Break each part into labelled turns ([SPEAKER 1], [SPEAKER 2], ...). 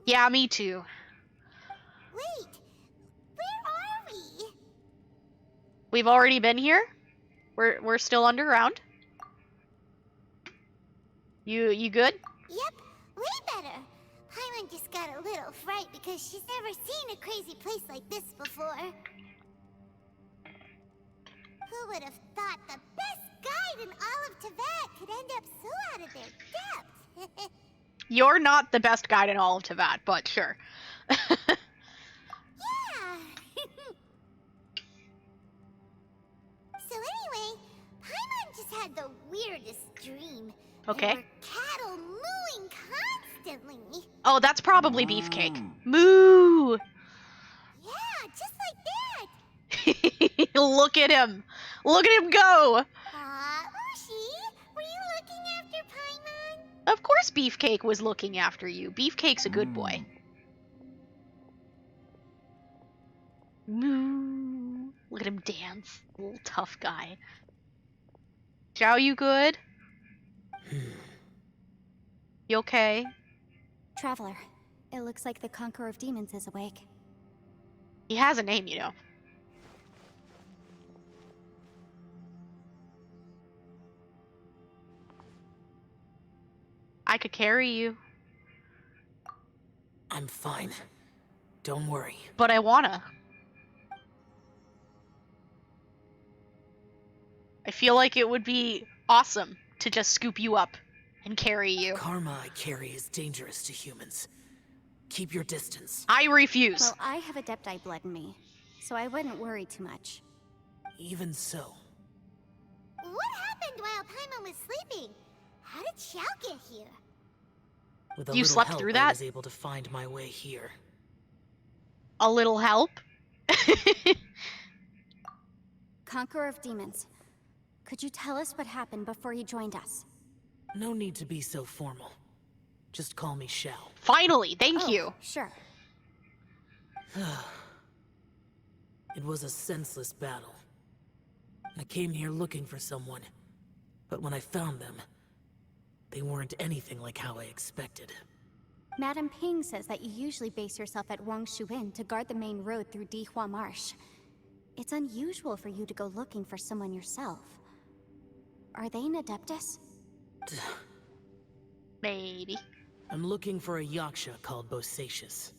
[SPEAKER 1] Yeah, me too.
[SPEAKER 2] Wait, where are we?
[SPEAKER 1] We've already been here. We're still underground. You good?
[SPEAKER 2] Yep, way better. Paimon just got a little fright because she's never seen a crazy place like this before. Who would have thought the best guide in all of Teyvat could end up so out of their depth?
[SPEAKER 1] You're not the best guide in all of Teyvat, but sure.
[SPEAKER 2] Yeah. So anyway, Paimon just had the weirdest dream.
[SPEAKER 1] Okay.
[SPEAKER 2] There were cattle mooing constantly.
[SPEAKER 1] Oh, that's probably Beefcake. Moo!
[SPEAKER 2] Yeah, just like that.
[SPEAKER 1] Look at him! Look at him go!
[SPEAKER 2] Ushi, were you looking after Paimon?
[SPEAKER 1] Of course Beefcake was looking after you. Beefcake's a good boy. Moo! Look at him dance. Little tough guy. Zhao, you good? You okay?
[SPEAKER 3] Traveler, it looks like the Conqueror of Demons is awake.
[SPEAKER 1] He has a name, you know. I could carry you.
[SPEAKER 4] I'm fine. Don't worry.
[SPEAKER 1] But I wanna. I feel like it would be awesome to just scoop you up and carry you.
[SPEAKER 4] Karma I carry is dangerous to humans. Keep your distance.
[SPEAKER 1] I refuse.
[SPEAKER 3] Well, I have Adepti blood in me, so I wouldn't worry too much.
[SPEAKER 4] Even so.
[SPEAKER 2] What happened while Paimon was sleeping? How did Xiao get here?
[SPEAKER 4] With a
[SPEAKER 1] You
[SPEAKER 4] little
[SPEAKER 1] slept
[SPEAKER 4] help,
[SPEAKER 1] through
[SPEAKER 4] I
[SPEAKER 1] that?
[SPEAKER 4] was able to find my way here.
[SPEAKER 1] A little help?
[SPEAKER 3] Conqueror of Demons, could you tell us what happened before you joined us?
[SPEAKER 4] No need to be so formal. Just call me Xiao.
[SPEAKER 1] Finally, thank you.
[SPEAKER 3] Sure.
[SPEAKER 4] It was a senseless battle. I came here looking for someone, but when I found them, they weren't anything like how I expected.
[SPEAKER 3] Madame Ping says that you usually base yourself at Wangshu Inn to guard the main road through Dihua Marsh. It's unusual for you to go looking for someone yourself. Are they an Adeptus?
[SPEAKER 1] Maybe.
[SPEAKER 4] I'm looking for a Yaksha called Bosacius.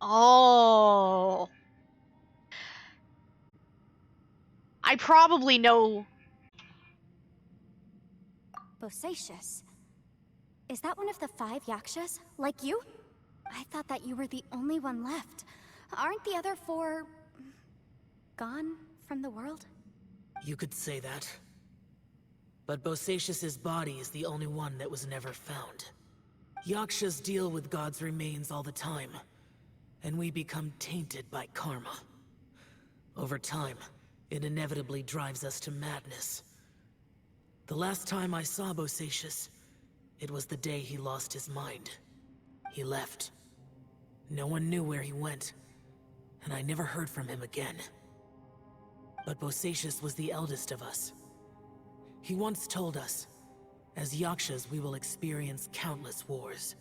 [SPEAKER 1] Oh. I probably know.
[SPEAKER 3] Bosacius? Is that one of the 5 Yakshas? Like you? I thought that you were the only one left. Aren't the other 4... gone from the world?
[SPEAKER 4] You could say that. But Bosacius's body is the only one that was never found. Yakshas deal with God's remains all the time, and we become tainted by karma. Over time, it inevitably drives us to madness. The last time I saw Bosacius, it was the day he lost his mind. He left. No one knew where he went, and I never heard from him again. But Bosacius was the eldest of us. He once told us, as Yakshas we will experience countless wars.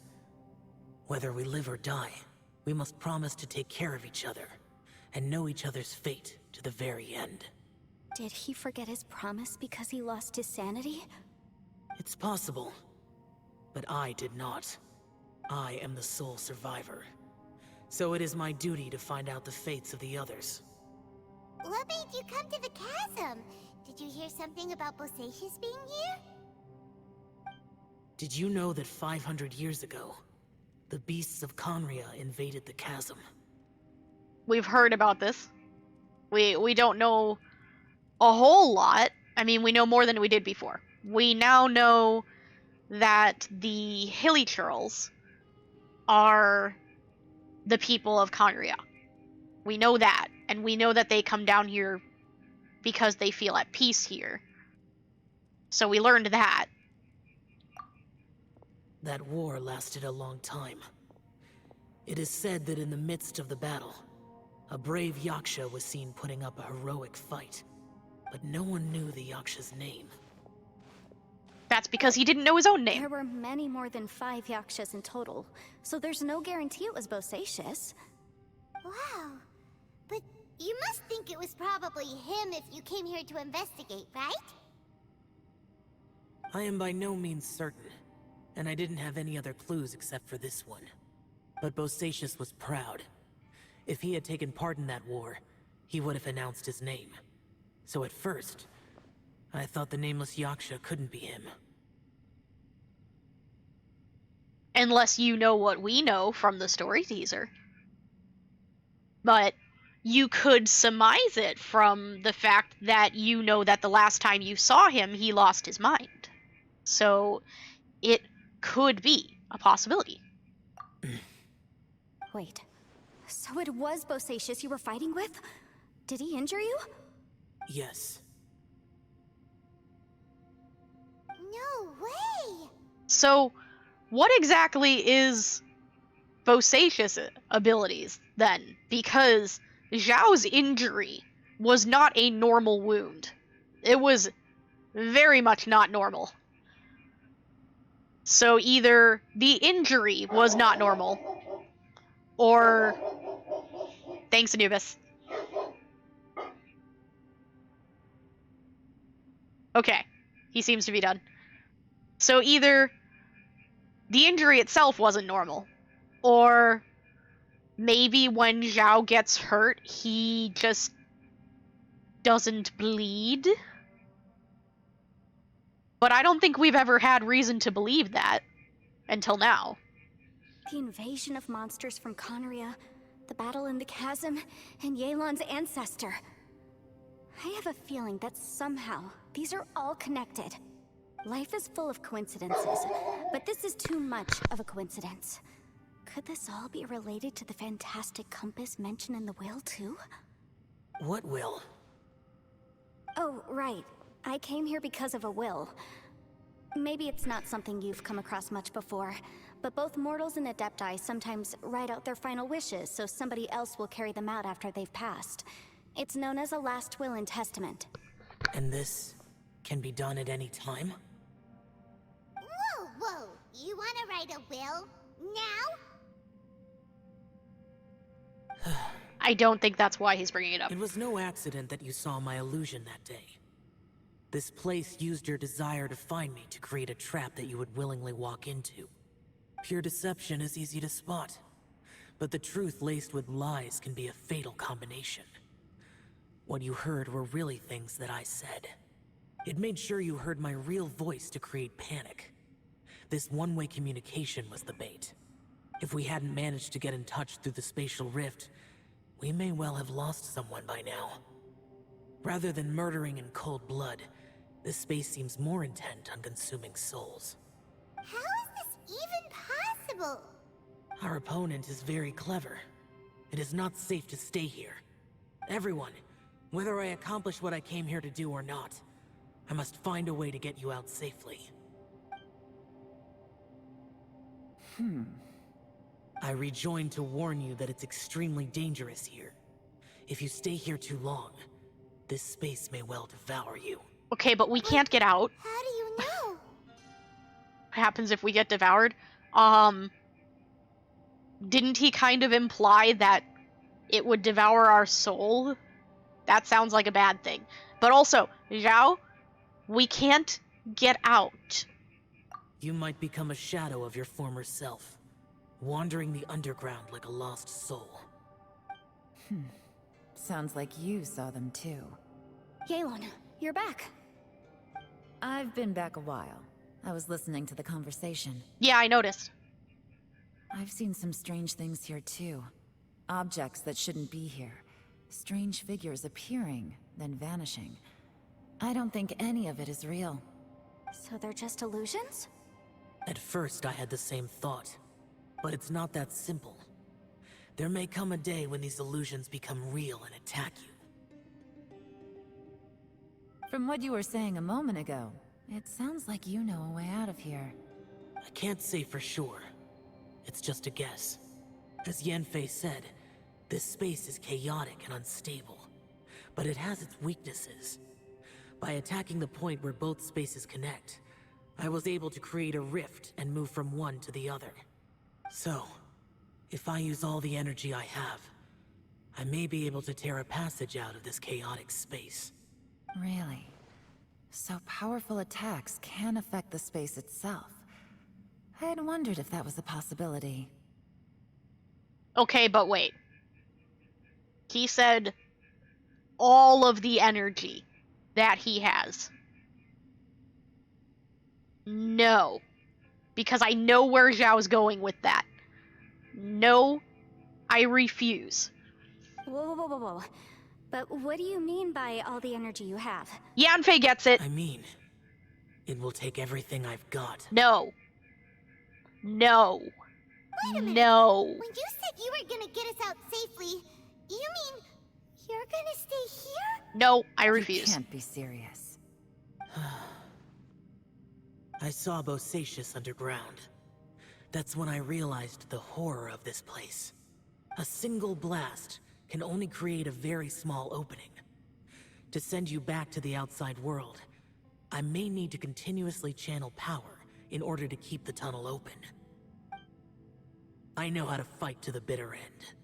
[SPEAKER 4] Whether we live or die, we must promise to take care of each other, and know each other's fate to the very end.
[SPEAKER 3] Did he forget his promise because he lost his sanity?
[SPEAKER 4] It's possible, but I did not. I am the sole survivor. So it is my duty to find out the fates of the others.
[SPEAKER 2] What made you come to the chasm? Did you hear something about Bosacius being here?
[SPEAKER 4] Did you know that 500 years ago, the beasts of Conria invaded the chasm?
[SPEAKER 1] We've heard about this. We don't know a whole lot. I mean, we know more than we did before. We now know that the Hilly Churls are the people of Conria. We know that, and we know that they come down here because they feel at peace here. So we learned that.
[SPEAKER 4] That war lasted a long time. It is said that in the midst of the battle, a brave Yaksha was seen putting up a heroic fight. But no one knew the Yaksha's name.
[SPEAKER 1] That's because he didn't know his own name.
[SPEAKER 3] There were many more than 5 Yakshas in total, so there's no guarantee it was Bosacius.
[SPEAKER 2] Wow. But you must think it was probably him if you came here to investigate, right?
[SPEAKER 4] I am by no means certain, and I didn't have any other clues except for this one. But Bosacius was proud. If he had taken part in that war, he would have announced his name. So at first, I thought the nameless Yaksha couldn't be him.
[SPEAKER 1] Unless you know what we know from the story teaser. But you could surmise it from the fact that you know that the last time you saw him, he lost his mind. So it could be a possibility.
[SPEAKER 3] Wait, so it was Bosacius you were fighting with? Did he injure you?
[SPEAKER 4] Yes.
[SPEAKER 2] No way!
[SPEAKER 1] So what exactly is Bosacius' abilities then? Because Zhao's injury was not a normal wound. It was very much not normal. So either the injury was not normal, or... Thanks, Anubis. Okay, he seems to be done. So either the injury itself wasn't normal, or maybe when Zhao gets hurt, he just doesn't bleed? But I don't think we've ever had reason to believe that until now.
[SPEAKER 3] The invasion of monsters from Conria, the battle in the chasm, and Yelan's ancestor. I have a feeling that somehow these are all connected. Life is full of coincidences, but this is too much of a coincidence. Could this all be related to the fantastic compass mentioned in the will, too?
[SPEAKER 4] What will?
[SPEAKER 3] Oh, right. I came here because of a will. Maybe it's not something you've come across much before, but both mortals and adepti sometimes write out their final wishes so somebody else will carry them out after they've passed. It's known as a last will and testament.
[SPEAKER 4] And this can be done at any time?
[SPEAKER 2] Whoa, whoa! You wanna write a will? Now?
[SPEAKER 1] I don't think that's why he's bringing it up.
[SPEAKER 4] It was no accident that you saw my illusion that day. This place used your desire to find me to create a trap that you would willingly walk into. Pure deception is easy to spot, but the truth laced with lies can be a fatal combination. What you heard were really things that I said. It made sure you heard my real voice to create panic. This one-way communication was the bait. If we hadn't managed to get in touch through the spatial rift, we may well have lost someone by now. Rather than murdering in cold blood, this space seems more intent on consuming souls.
[SPEAKER 2] How is this even possible?
[SPEAKER 4] Our opponent is very clever. It is not safe to stay here. Everyone, whether I accomplish what I came here to do or not, I must find a way to get you out safely. I rejoined to warn you that it's extremely dangerous here. If you stay here too long, this space may well devour you.
[SPEAKER 1] Okay, but we can't get out.
[SPEAKER 2] How do you know?
[SPEAKER 1] What happens if we get devoured? Didn't he kind of imply that it would devour our soul? That sounds like a bad thing. But also, Zhao, we can't get out.
[SPEAKER 4] You might become a shadow of your former self, wandering the underground like a lost soul.
[SPEAKER 5] Sounds like you saw them too.
[SPEAKER 3] Yelan, you're back.
[SPEAKER 5] I've been back a while. I was listening to the conversation.
[SPEAKER 1] Yeah, I noticed.
[SPEAKER 5] I've seen some strange things here too. Objects that shouldn't be here. Strange figures appearing, then vanishing. I don't think any of it is real.
[SPEAKER 3] So they're just illusions?
[SPEAKER 4] At first, I had the same thought, but it's not that simple. There may come a day when these illusions become real and attack you.
[SPEAKER 5] From what you were saying a moment ago, it sounds like you know a way out of here.
[SPEAKER 4] I can't say for sure. It's just a guess. As Yanfei said, this space is chaotic and unstable, but it has its weaknesses. By attacking the point where both spaces connect, I was able to create a rift and move from one to the other. So, if I use all the energy I have, I may be able to tear a passage out of this chaotic space.
[SPEAKER 5] Really? So powerful attacks can affect the space itself. I had wondered if that was a possibility.
[SPEAKER 1] Okay, but wait. He said all of the energy that he has. No. Because I know where Zhao's going with that. No, I refuse.
[SPEAKER 3] Whoa, whoa, whoa, whoa. But what do you mean by all the energy you have?
[SPEAKER 1] Yanfei gets it.
[SPEAKER 4] I mean, it will take everything I've got.
[SPEAKER 1] No. No.
[SPEAKER 2] Wait a minute.
[SPEAKER 1] No.
[SPEAKER 2] When you said you were gonna get us out safely, you mean you're gonna stay here?
[SPEAKER 1] No, I
[SPEAKER 5] You
[SPEAKER 1] refuse.
[SPEAKER 5] can't be serious.
[SPEAKER 4] I saw Bosacius underground. That's when I realized the horror of this place. A single blast can only create a very small opening. To send you back to the outside world, I may need to continuously channel power in order to keep the tunnel open. I know how to fight to the bitter end.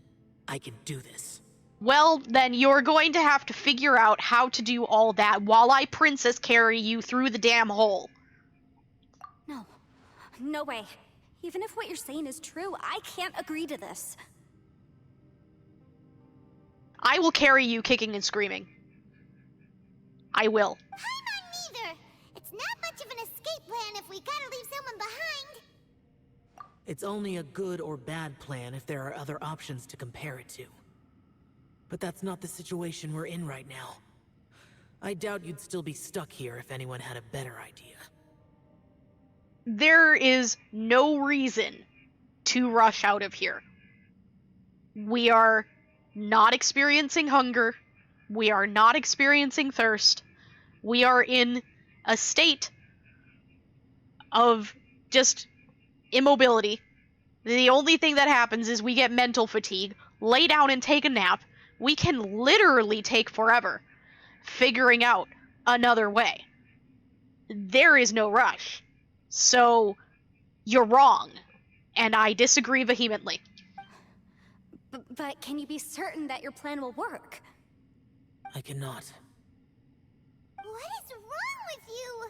[SPEAKER 4] I can do this.
[SPEAKER 1] Well, then you're going to have to figure out how to do all that while I princess carry you through the damn hole.
[SPEAKER 3] No. No way. Even if what you're saying is true, I can't agree to this.
[SPEAKER 1] I will carry you kicking and screaming. I will.
[SPEAKER 2] I'm on neither. It's not much of an escape plan if we gotta leave someone behind.
[SPEAKER 4] It's only a good or bad plan if there are other options to compare it to. But that's not the situation we're in right now. I doubt you'd still be stuck here if anyone had a better idea.
[SPEAKER 1] There is no reason to rush out of here. We are not experiencing hunger. We are not experiencing thirst. We are in a state of just immobility. The only thing that happens is we get mental fatigue, lay down and take a nap. We can literally take forever figuring out another way. There is no rush. So, you're wrong. And I disagree vehemently.
[SPEAKER 3] But can you be certain that your plan will work?
[SPEAKER 4] I cannot.
[SPEAKER 2] What is wrong with you?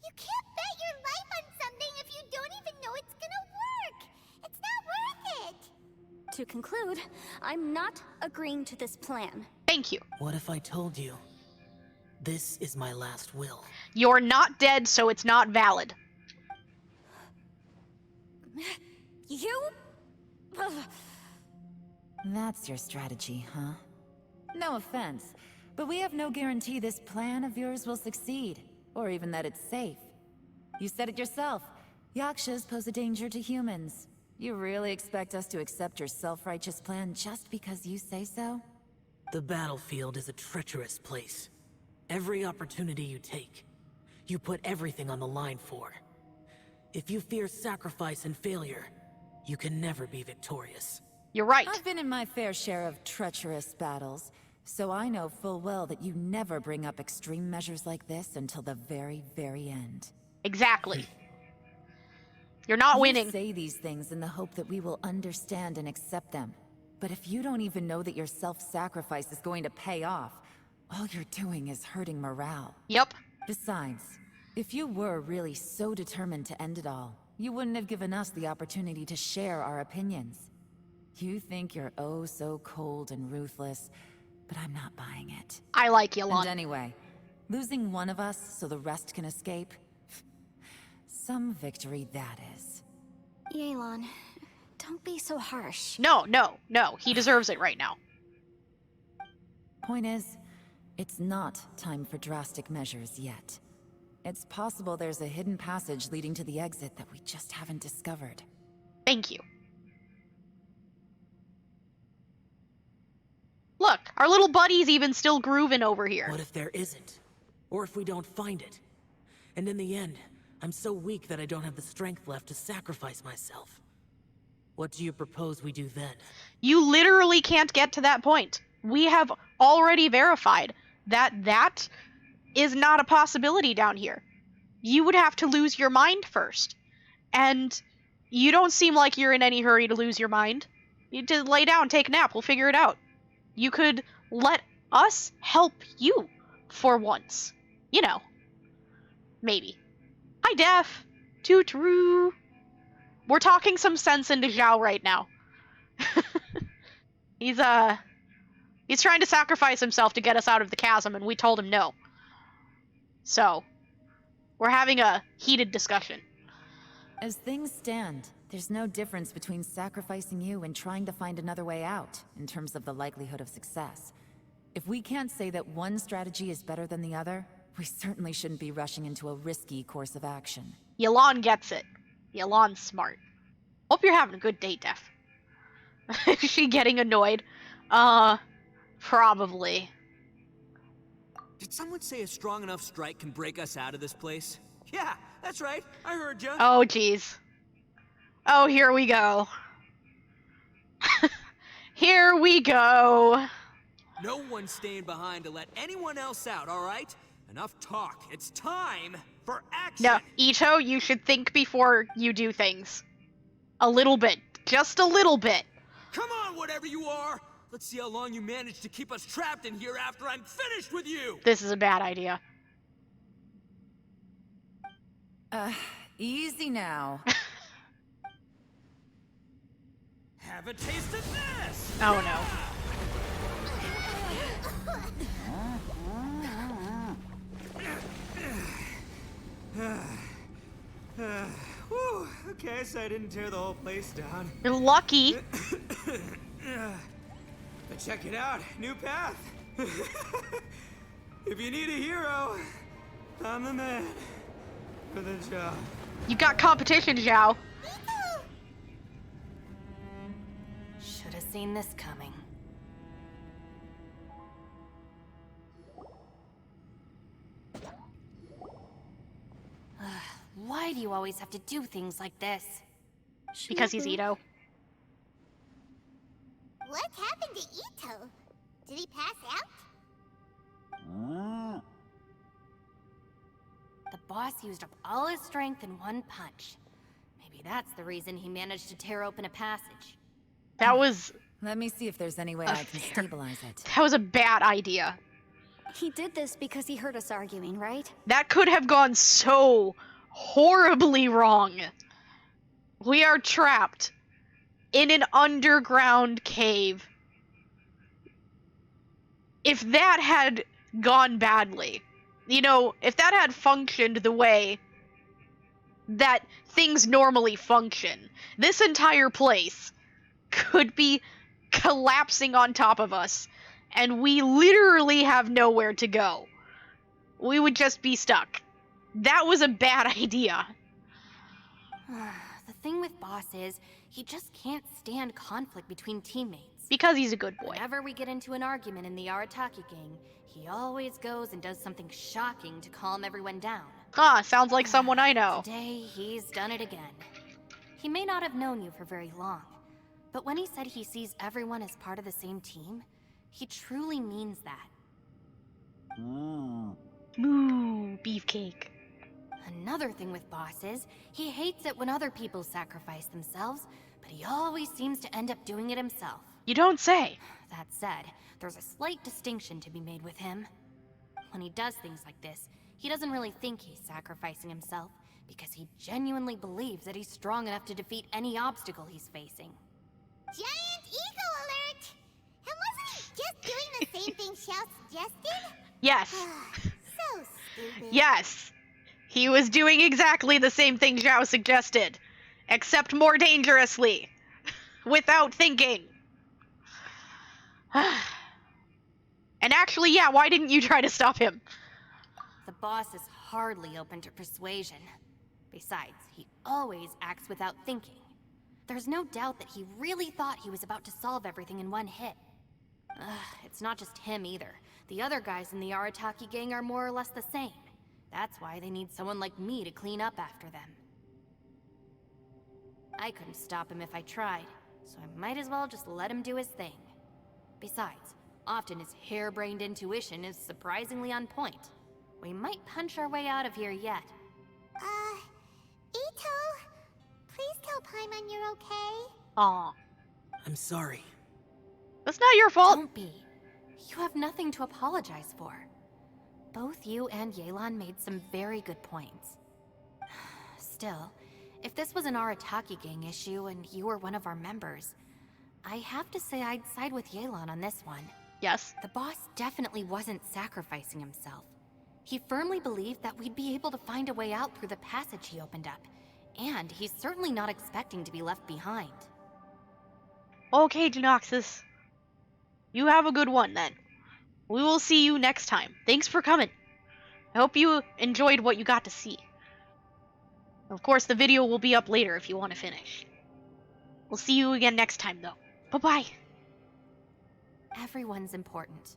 [SPEAKER 2] You can't bet your life on something if you don't even know it's gonna work. It's not worth it.
[SPEAKER 3] To conclude, I'm not agreeing to this plan.
[SPEAKER 1] Thank you.
[SPEAKER 4] What if I told you? This is my last will.
[SPEAKER 1] You're not dead, so it's not valid.
[SPEAKER 3] You? Ugh.
[SPEAKER 5] That's your strategy, huh? No offense, but we have no guarantee this plan of yours will succeed, or even that it's safe. You said it yourself. Yakshas pose a danger to humans. You really expect us to accept your self-righteous plan just because you say so?
[SPEAKER 4] The battlefield is a treacherous place. Every opportunity you take, you put everything on the line for. If you fear sacrifice and failure, you can never be victorious.
[SPEAKER 1] You're right.
[SPEAKER 5] I've been in my fair share of treacherous battles, so I know full well that you never bring up extreme measures like this until the very, very end.
[SPEAKER 1] Exactly. You're not winning.
[SPEAKER 5] You say these things in the hope that we will understand and accept them. But if you don't even know that your self-sacrifice is going to pay off, all you're doing is hurting morale.
[SPEAKER 1] Yep.
[SPEAKER 5] Besides, if you were really so determined to end it all, you wouldn't have given us the opportunity to share our opinions. You think you're oh so cold and ruthless, but I'm not buying it.
[SPEAKER 1] I like
[SPEAKER 5] And
[SPEAKER 1] Yolanda.
[SPEAKER 5] anyway, losing one of us so the rest can escape? Some victory that is.
[SPEAKER 3] Yelan, don't be so harsh.
[SPEAKER 1] No. He deserves it right now.
[SPEAKER 5] Point is, it's not time for drastic measures yet. It's possible there's a hidden passage leading to the exit that we just haven't discovered.
[SPEAKER 1] Thank you. Look, our little buddy's even still grooving over here.
[SPEAKER 4] What if there isn't? Or if we don't find it? And in the end, I'm so weak that I don't have the strength left to sacrifice myself. What do you propose we do then?
[SPEAKER 1] You literally can't get to that point. We have already verified that that is not a possibility down here. you would have to lose your mind first. And you don't seem like you're in any hurry to lose your mind. You just lay down, take a nap, we'll figure it out. You could let us help you for once. You know. Maybe. Hi, Def. Too true. We're talking some sense into Zhao right now. He's trying to sacrifice himself to get us out of the chasm, and we told him no. So, we're having a heated discussion.
[SPEAKER 5] As things stand, there's no difference between sacrificing you and trying to find another way out, in terms of the likelihood of success. If we can't say that one strategy is better than the other, we certainly shouldn't be rushing into a risky course of action.
[SPEAKER 1] Yelan gets it. Yelan's smart. Hope you're having a good day, Def. Is she getting annoyed? Probably.
[SPEAKER 6] Did someone say a strong enough strike can break us out of this place? Yeah, that's right. I heard ya.
[SPEAKER 1] Oh, jeez. Oh, here we go. Here we go.
[SPEAKER 6] No one's staying behind to let anyone else out, all right? Enough talk. It's time for action.
[SPEAKER 1] No, Ito, you should think before you do things. A little bit. Just a little bit.
[SPEAKER 6] Come on, whatever you are. Let's see how long you manage to keep us trapped in here after I'm finished with you.
[SPEAKER 1] This is a bad idea.
[SPEAKER 5] Easy now.
[SPEAKER 6] Have a taste of this.
[SPEAKER 1] Oh no.
[SPEAKER 6] Whew, okay, so I didn't tear the whole place down.
[SPEAKER 1] You're lucky.
[SPEAKER 6] But check it out, new path. If you need a hero, I'm the man for the job.
[SPEAKER 1] You got competition, Zhao.
[SPEAKER 7] Should have seen this coming. Why do you always have to do things like this?
[SPEAKER 1] Because he's Ito.
[SPEAKER 2] What happened to Ito? Did he pass out?
[SPEAKER 7] The boss used up all his strength in one punch. Maybe that's the reason he managed to tear open a passage.
[SPEAKER 1] That was
[SPEAKER 5] Let me see if there's any way I can stabilize it.
[SPEAKER 1] a bad idea.
[SPEAKER 3] He did this because he heard us arguing, right?
[SPEAKER 1] That could have gone so horribly wrong. We are trapped in an underground cave. If that had gone badly, you know, if that had functioned the way that things normally function, this entire place could be collapsing on top of us, and we literally have nowhere to go. We would just be stuck. That was a bad idea.
[SPEAKER 7] The thing with Boss is, he just can't stand conflict between teammates.
[SPEAKER 1] Because he's a good boy.
[SPEAKER 7] Whenever we get into an argument in the Arataki gang, he always goes and does something shocking to calm everyone down.
[SPEAKER 1] Ah, sounds like someone I know.
[SPEAKER 7] Today, he's done it again. He may not have known you for very long, but when he said he sees everyone as part of the same team, he truly means that.
[SPEAKER 1] Ooh, beefcake.
[SPEAKER 7] Another thing with Boss is, he hates it when other people sacrifice themselves, but he always seems to end up doing it himself.
[SPEAKER 1] You don't say.
[SPEAKER 7] That said, there's a slight distinction to be made with him. When he does things like this, he doesn't really think he's sacrificing himself, because he genuinely believes that he's strong enough to defeat any obstacle he's facing.
[SPEAKER 2] Giant ego alert! And wasn't he just doing the same thing Xiao suggested?
[SPEAKER 1] Yes.
[SPEAKER 2] So stupid.
[SPEAKER 1] Yes. He was doing exactly the same thing Zhao suggested, except more dangerously, without thinking. And actually, yeah, why didn't you try to stop him?
[SPEAKER 7] The boss is hardly open to persuasion. Besides, he always acts without thinking. There's no doubt that he really thought he was about to solve everything in one hit. It's not just him either. The other guys in the Arataki gang are more or less the same. That's why they need someone like me to clean up after them. I couldn't stop him if I tried, so I might as well just let him do his thing. Besides, often his harebrained intuition is surprisingly on point. We might punch our way out of here yet.
[SPEAKER 2] when you're okay?
[SPEAKER 1] Aw.
[SPEAKER 4] I'm sorry.
[SPEAKER 1] That's not your fault.
[SPEAKER 7] Don't be. You have nothing to apologize for. Both you and Yelan made some very good points. Still, if this was an Arataki gang issue and you were one of our members, I have to say I'd side with Yelan on this one.
[SPEAKER 1] Yes.
[SPEAKER 7] The boss definitely wasn't sacrificing himself. He firmly believed that we'd be able to find a way out through the passage he opened up, and he's certainly not expecting to be left behind.
[SPEAKER 1] Okay, Genoxus. You have a good one then. We will see you next time. Thanks for coming. I hope you enjoyed what you got to see. Of course, the video will be up later if you want to finish. We'll see you again next time, though. Bye-bye.
[SPEAKER 7] Everyone's important.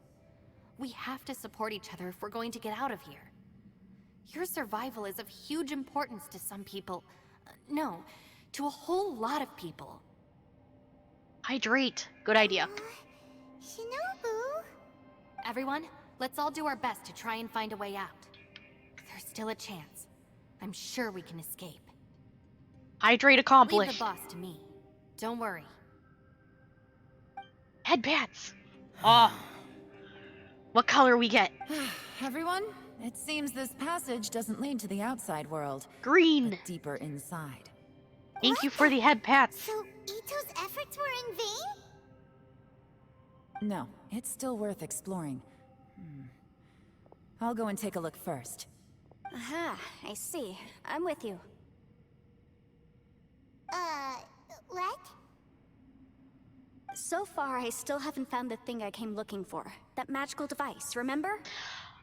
[SPEAKER 7] We have to support each other if we're going to get out of here. Your survival is of huge importance to some people. No, to a whole lot of people.
[SPEAKER 1] Hydrate. Good idea.
[SPEAKER 2] Shinobu?
[SPEAKER 7] Everyone, let's all do our best to try and find a way out. There's still a chance. I'm sure we can escape.
[SPEAKER 1] Hydrate
[SPEAKER 7] Leave
[SPEAKER 1] accomplished.
[SPEAKER 7] the boss to me. Don't worry.
[SPEAKER 1] Headbats. Oh. What color we get?
[SPEAKER 5] Everyone, it seems this passage doesn't lead to the outside world,
[SPEAKER 1] Green.
[SPEAKER 5] but deeper inside.
[SPEAKER 1] Thank you for the headpats.
[SPEAKER 2] So Ito's efforts were in vain?
[SPEAKER 5] No, it's still worth exploring. I'll go and take a look first.
[SPEAKER 3] Aha, I see. I'm with you.
[SPEAKER 2] What?
[SPEAKER 3] So far, I still haven't found the thing I came looking for. That magical device, remember?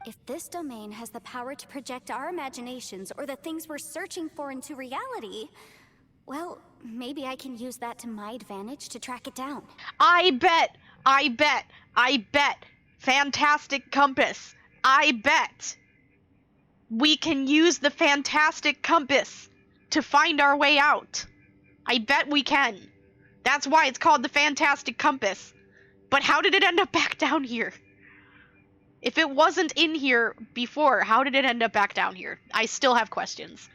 [SPEAKER 3] If this domain has the power to project our imaginations or the things we're searching for into reality, well, maybe I can use that to my advantage to track it down.
[SPEAKER 1] I bet. Fantastic compass. I bet. We can use the fantastic compass to find our way out. I bet we can. That's why it's called the fantastic compass. But how did it end up back down here? If it wasn't in here before, how did it end up back down here? I still have questions.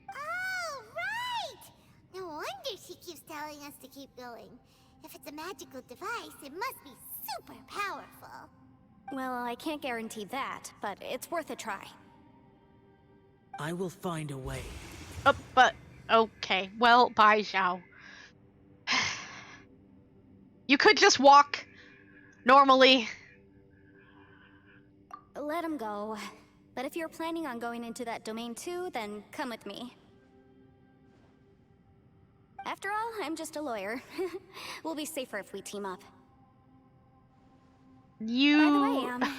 [SPEAKER 2] Oh, right! No wonder she keeps telling us to keep going. If it's a magical device, it must be super powerful.
[SPEAKER 3] Well, I can't guarantee that, but it's worth a try.
[SPEAKER 4] I will find a way.
[SPEAKER 1] Oh, but, okay. Well, bye, Xiao. You could just walk normally.
[SPEAKER 3] Let him go. But if you're planning on going into that domain too, then come with me. After all, I'm just a lawyer. We'll be safer if we team up. By the way,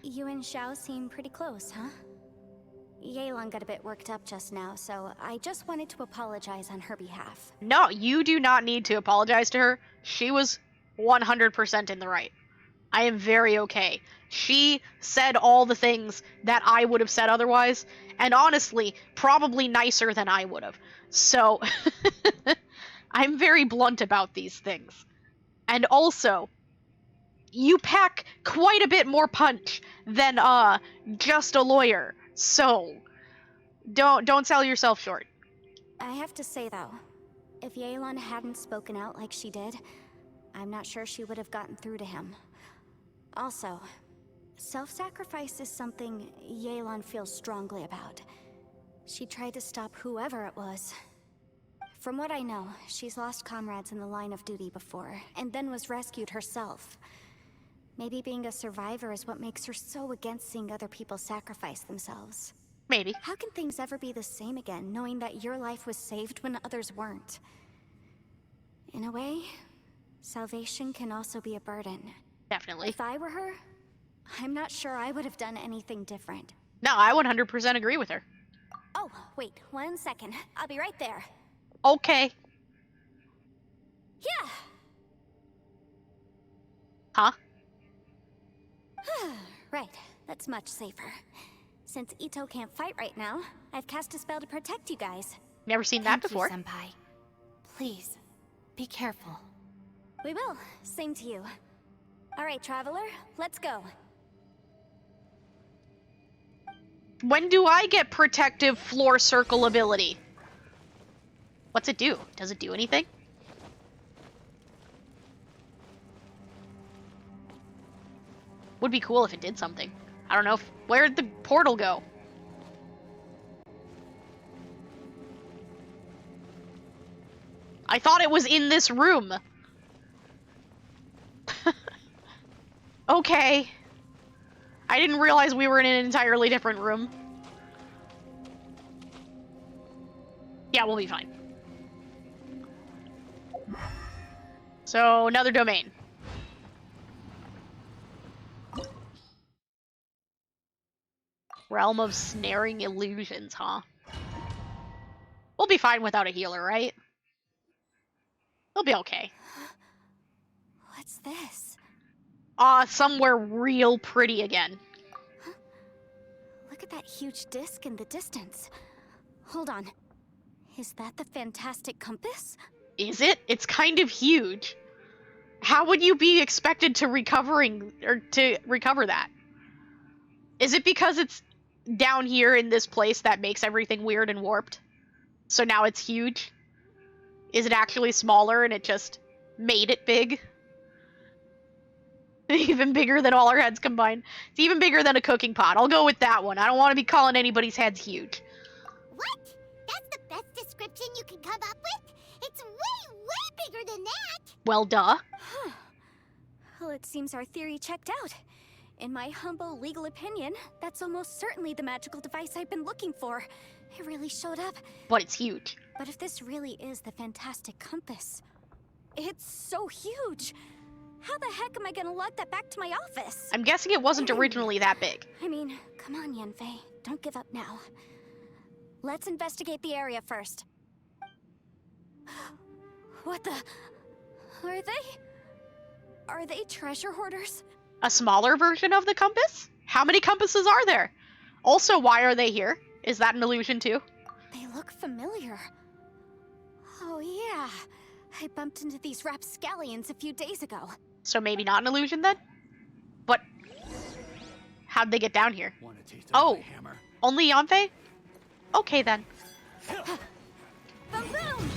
[SPEAKER 3] you and Xiao seem pretty close, huh? Yelan got a bit worked up just now, so I just wanted to apologize on her behalf.
[SPEAKER 1] No, you do not need to apologize to her. She was 100% in the right. I am very okay. She said all the things that I would have said otherwise, and honestly, probably nicer than I would have. So, I'm very blunt about these things. And also, you pack quite a bit more punch than, just a lawyer. So, don't sell yourself short.
[SPEAKER 3] I have to say, though, if Yelan hadn't spoken out like she did, I'm not sure she would have gotten through to him. Also, self-sacrifice is something Yelan feels strongly about. She tried to stop whoever it was. From what I know, she's lost comrades in the line of duty before, and then was rescued herself. Maybe being a survivor is what makes her so against seeing other people sacrifice themselves.
[SPEAKER 1] Maybe.
[SPEAKER 3] How can things ever be the same again, knowing that your life was saved when others weren't? In a way, salvation can also be a burden.
[SPEAKER 1] Definitely.
[SPEAKER 3] If I were her, I'm not sure I would have done anything different.
[SPEAKER 1] No, I 100% agree with her.
[SPEAKER 3] Oh, wait, 1 second. I'll be right there.
[SPEAKER 1] Okay.
[SPEAKER 3] Yeah!
[SPEAKER 1] Huh?
[SPEAKER 3] Right, that's much safer. Since Ito can't fight right now, I've cast a spell to protect you guys.
[SPEAKER 1] Never seen that before.
[SPEAKER 7] Thank you, Senpai. Please, be careful.
[SPEAKER 3] We will. Same to you. Alright, Traveler, let's go.
[SPEAKER 1] When do I get protective floor circle ability? What's it do? Does it do anything? Would be cool if it did something. I don't know if... Where'd the portal go? I thought it was in this room. Okay. I didn't realize we were in an entirely different room. Yeah, we'll be fine. So, another domain. Realm of snaring illusions, huh? We'll be fine without a healer, right? We'll be okay.
[SPEAKER 3] What's this?
[SPEAKER 1] Somewhere real pretty again.
[SPEAKER 3] Look at that huge disc in the distance. Hold on. Is that the fantastic compass?
[SPEAKER 1] Is it? It's kind of huge. How would you be expected to recover that? Is it because it's down here in this place that makes everything weird and warped? So now it's huge? Is it actually smaller and it just made it big? Even bigger than all our heads combined. It's even bigger than a cooking pot. I'll go with that one. I don't want to be calling anybody's heads huge.
[SPEAKER 2] What? That's the best description you can come up with? It's way, way bigger than that!
[SPEAKER 1] Well, duh.
[SPEAKER 3] Well, it seems our theory checked out. In my humble legal opinion, that's almost certainly the magical device I've been looking for. It really showed up.
[SPEAKER 1] But it's huge.
[SPEAKER 3] But if this really is the fantastic compass, it's so huge. How the heck am I gonna lug that back to my office?
[SPEAKER 1] I'm guessing it wasn't originally that big.
[SPEAKER 3] I mean, come on, Yanfei. Don't give up now. Let's investigate the area first. What the... Are they treasure hoarders?
[SPEAKER 1] A smaller version of the compass? How many compasses are there? Also, why are they here? Is that an illusion too?
[SPEAKER 3] They look familiar. Oh yeah, I bumped into these rapscallions a few days ago.
[SPEAKER 1] So maybe not an illusion then? But how'd they get down here? Oh, only Yanfei? Okay then.
[SPEAKER 3] Boom boom!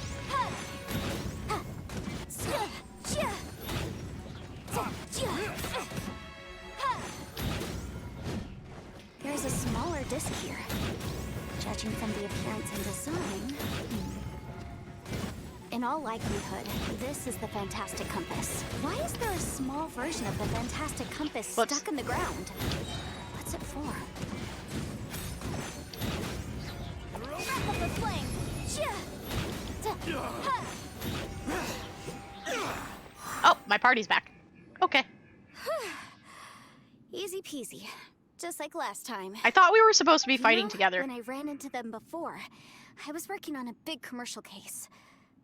[SPEAKER 3] There's a smaller disc here. Judging from the appearance and design... In all likelihood, this is the fantastic compass. Why is there a small version of the fantastic compass stuck in the ground? What's it for? Wrap up the flame!
[SPEAKER 1] Oh, my party's back. Okay.
[SPEAKER 3] Easy peasy. Just like last time.
[SPEAKER 1] I thought we were supposed to be fighting
[SPEAKER 3] You know,
[SPEAKER 1] together.
[SPEAKER 3] When I ran into them before, I was working on a big commercial case.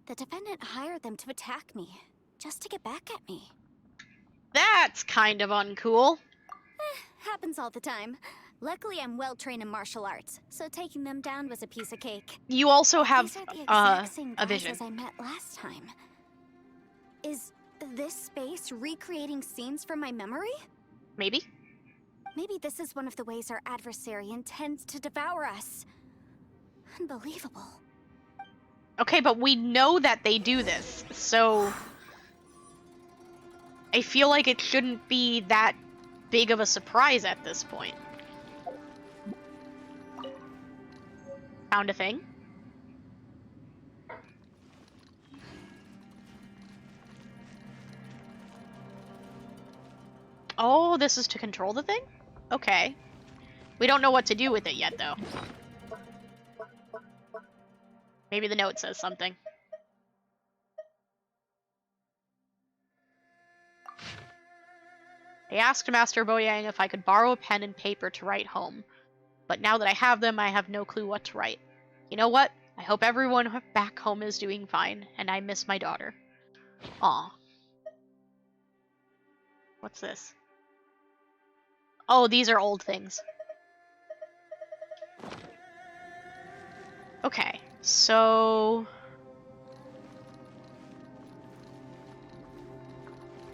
[SPEAKER 3] The defendant hired them to attack me, just to get back at me.
[SPEAKER 1] That's kind of uncool.
[SPEAKER 3] Happens all the time. Luckily, I'm well trained in martial arts, so taking them down was a piece of cake.
[SPEAKER 1] You also have
[SPEAKER 3] These are the exact same
[SPEAKER 1] a
[SPEAKER 3] guys
[SPEAKER 1] vision.
[SPEAKER 3] as I met last time. Is this space recreating scenes from my memory?
[SPEAKER 1] Maybe?
[SPEAKER 3] Maybe this is one of the ways our adversary intends to devour us. Unbelievable.
[SPEAKER 1] Okay, but we know that they do this, so I feel like it shouldn't be that big of a surprise at this point. Found a thing. Oh, this is to control the thing? Okay. We don't know what to do with it yet, though. Maybe the note says something. I asked Master Boyang if I could borrow a pen and paper to write home. But now that I have them, I have no clue what to write. You know what? I hope everyone back home is doing fine, and I miss my daughter. Aw. What's this? Oh, these are old things. Okay, so...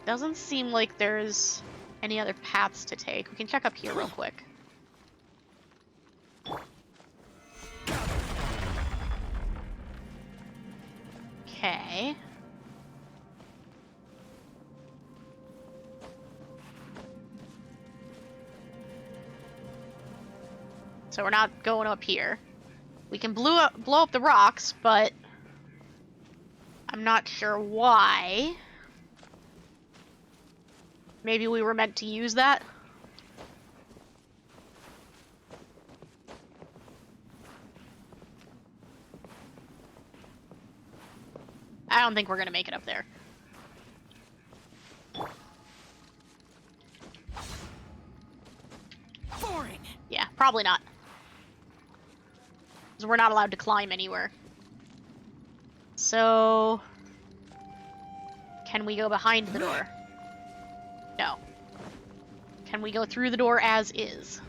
[SPEAKER 1] Doesn't seem like there's any other paths to take. We can check up here real quick. Okay. So we're not going up here. We can blow up the rocks, but I'm not sure why. Maybe we were meant to use that? I don't think we're gonna make it up there.
[SPEAKER 5] Boring.
[SPEAKER 1] Yeah, probably not. Because we're not allowed to climb anywhere. So... can we go behind the door? No. Can we go through the door as is?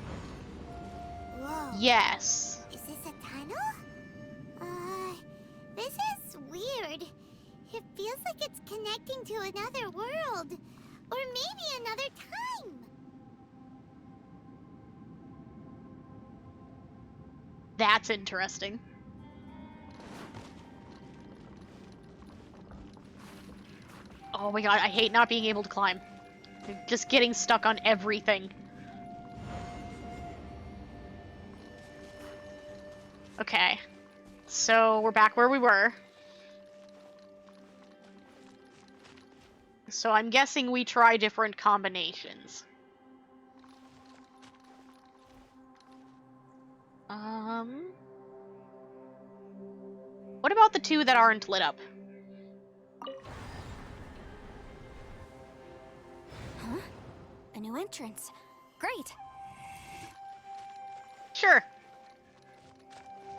[SPEAKER 2] Whoa. Is
[SPEAKER 1] Yes.
[SPEAKER 2] this a tunnel? This is weird. It feels like it's connecting to another world. Or maybe another time.
[SPEAKER 1] That's interesting. Oh my god, I hate not being able to climb. Just getting stuck on everything. Okay. So, we're back where we were. So I'm guessing we try different combinations. What about the two that aren't lit up?
[SPEAKER 3] Huh? A new entrance. Great.
[SPEAKER 1] Sure.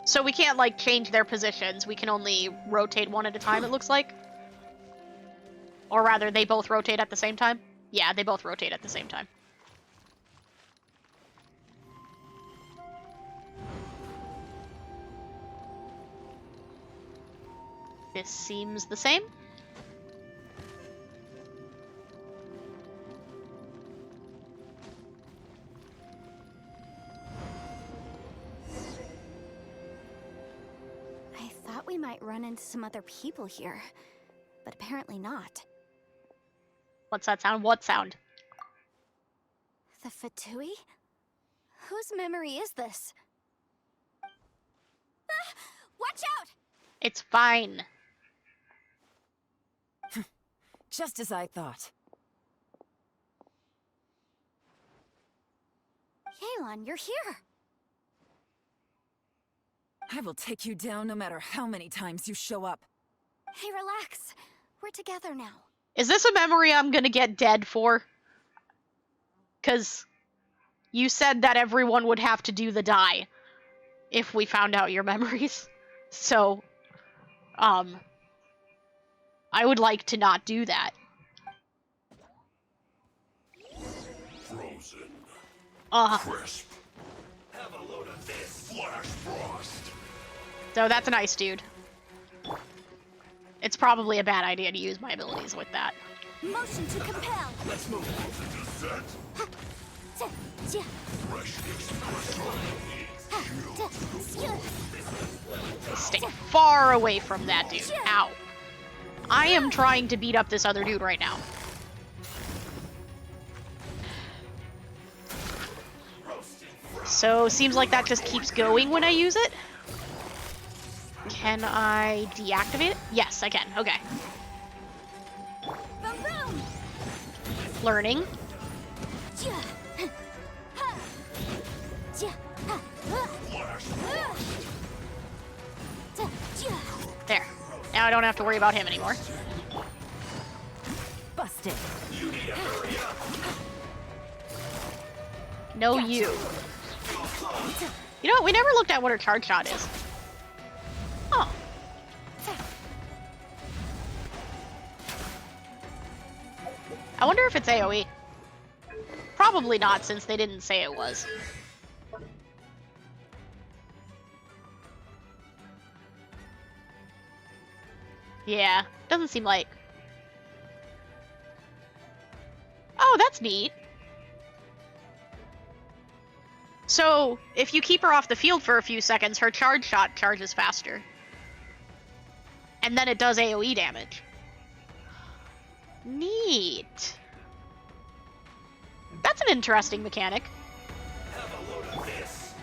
[SPEAKER 1] So we can't, like, change their positions. We can only rotate one at a time, it looks like. Or rather, they both rotate at the same time? Yeah, they both rotate at the same time. This seems the same.
[SPEAKER 3] I thought we might run into some other people here, but apparently not.
[SPEAKER 1] What's that sound? What sound?
[SPEAKER 3] The Fatui? Whose memory is this? Ah! Watch out!
[SPEAKER 1] It's fine.
[SPEAKER 5] Just as I thought.
[SPEAKER 3] Yelan, you're here!
[SPEAKER 5] I will take you down no matter how many times you show up.
[SPEAKER 3] Hey, relax. We're together now.
[SPEAKER 1] Is this a memory I'm gonna get dead for? 'Cause you said that everyone would have to do the die if we found out your memories. So, I would like to not do that.
[SPEAKER 8] Frozen.
[SPEAKER 1] Crisp.
[SPEAKER 8] Have a load of this. Flash frost.
[SPEAKER 1] So that's a nice dude. It's probably a bad idea to use my abilities with that.
[SPEAKER 3] Motion to compel!
[SPEAKER 8] Let's move on to descent. Freshness crystal.
[SPEAKER 1] Stay far away from that dude. Ow. I am trying to beat up this other dude right now. So, seems like that just keeps going when I use it. Can I deactivate it? Yes, I can. Okay. Learning. There. Now I don't have to worry about him anymore.
[SPEAKER 5] Busted.
[SPEAKER 1] No, you. You know, we never looked at what her charge shot is. Oh. I wonder if it's AoE. Probably not, since they didn't say it was. Yeah, doesn't seem like. Oh, that's neat. So, if you keep her off the field for a few seconds, her charge shot charges faster. And then it does AoE damage. Neat. That's an interesting mechanic.
[SPEAKER 8] Have a load of this.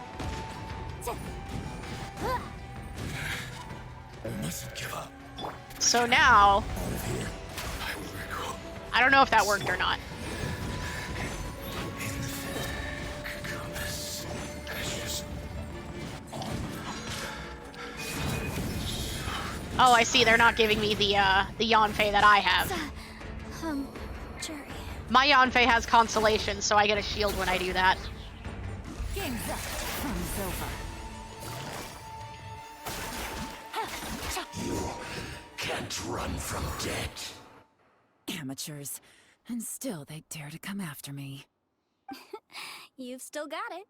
[SPEAKER 8] We mustn't give up.
[SPEAKER 1] So now,
[SPEAKER 8] Out of here. I will recall.
[SPEAKER 1] I don't know if that worked or not.
[SPEAKER 8] In the compass. Precious.
[SPEAKER 1] Oh, I see. They're not giving me the Yanfei that I have.
[SPEAKER 3] Jerry.
[SPEAKER 1] My Yanfei has consolation, so I get a shield when I do that.
[SPEAKER 5] Game's up. Fun's over.
[SPEAKER 8] You can't run from death.
[SPEAKER 5] Amateurs. And still they dare to come after me.
[SPEAKER 3] You've still got it.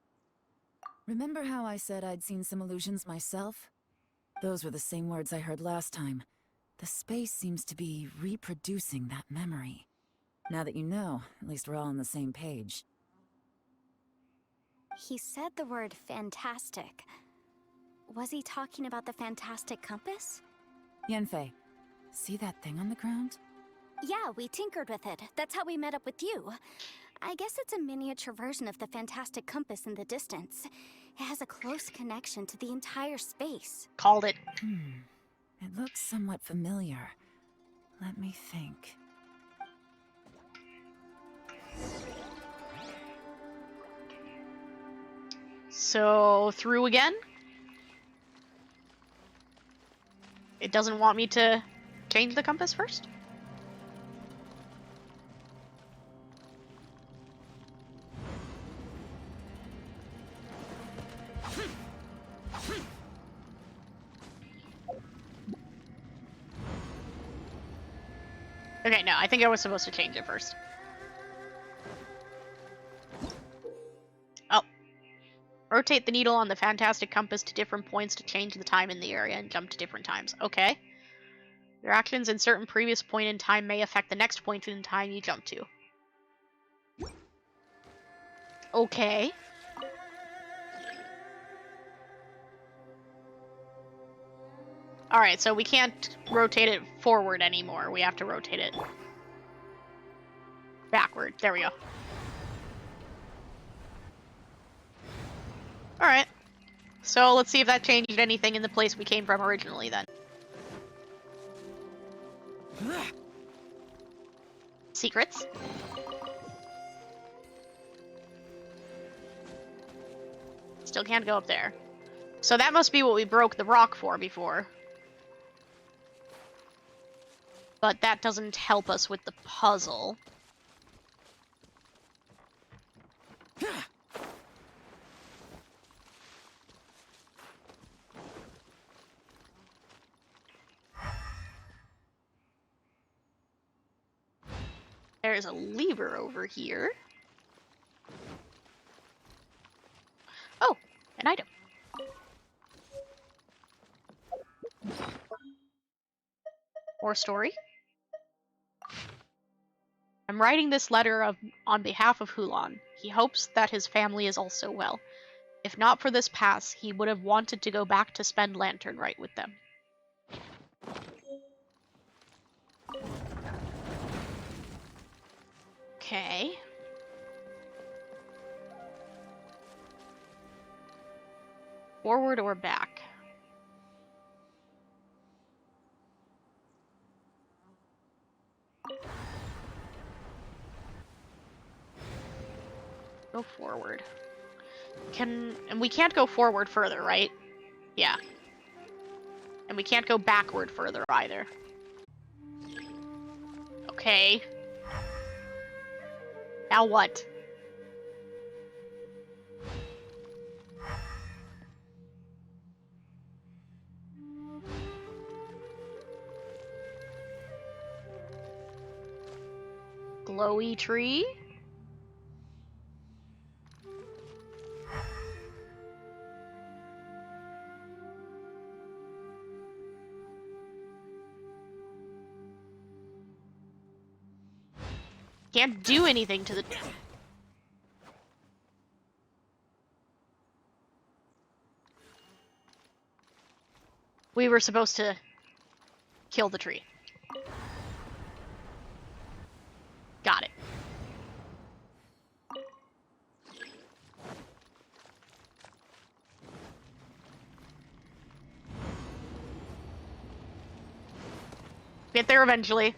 [SPEAKER 5] Remember how I said I'd seen some illusions myself? Those were the same words I heard last time. The space seems to be reproducing that memory. Now that you know, at least we're all on the same page.
[SPEAKER 3] He said the word fantastic. Was he talking about the fantastic compass?
[SPEAKER 5] Yanfei, see that thing on the ground?
[SPEAKER 3] Yeah, we tinkered with it. That's how we met up with you. I guess it's a miniature version of the fantastic compass in the distance. It has a close connection to the entire space.
[SPEAKER 1] Called it.
[SPEAKER 5] It looks somewhat familiar. Let me think.
[SPEAKER 1] So, through again? It doesn't want me to change the compass first? Okay, no, I think I was supposed to change it first. Oh. Rotate the needle on the fantastic compass to different points to change the time in the area and jump to different times. Okay. Your actions in certain previous point in time may affect the next point in time you jump to. Okay. Alright, so we can't rotate it forward anymore. We have to rotate it backward. There we go. Alright. So let's see if that changed anything in the place we came from originally then. Secrets. Still can't go up there. So that must be what we broke the rock for before. But that doesn't help us with the puzzle. There's a lever over here. Oh, an item. More story. I'm writing this letter on behalf of Hulan. He hopes that his family is also well. If not for this pass, he would have wanted to go back to spend Lantern Rite with them. Okay. Forward or back? Go forward. And we can't go forward further, right? Yeah. And we can't go backward further either. Okay. Now what? Glowy tree? Can't do anything to the... We were supposed to kill the tree. Got it. Get there eventually.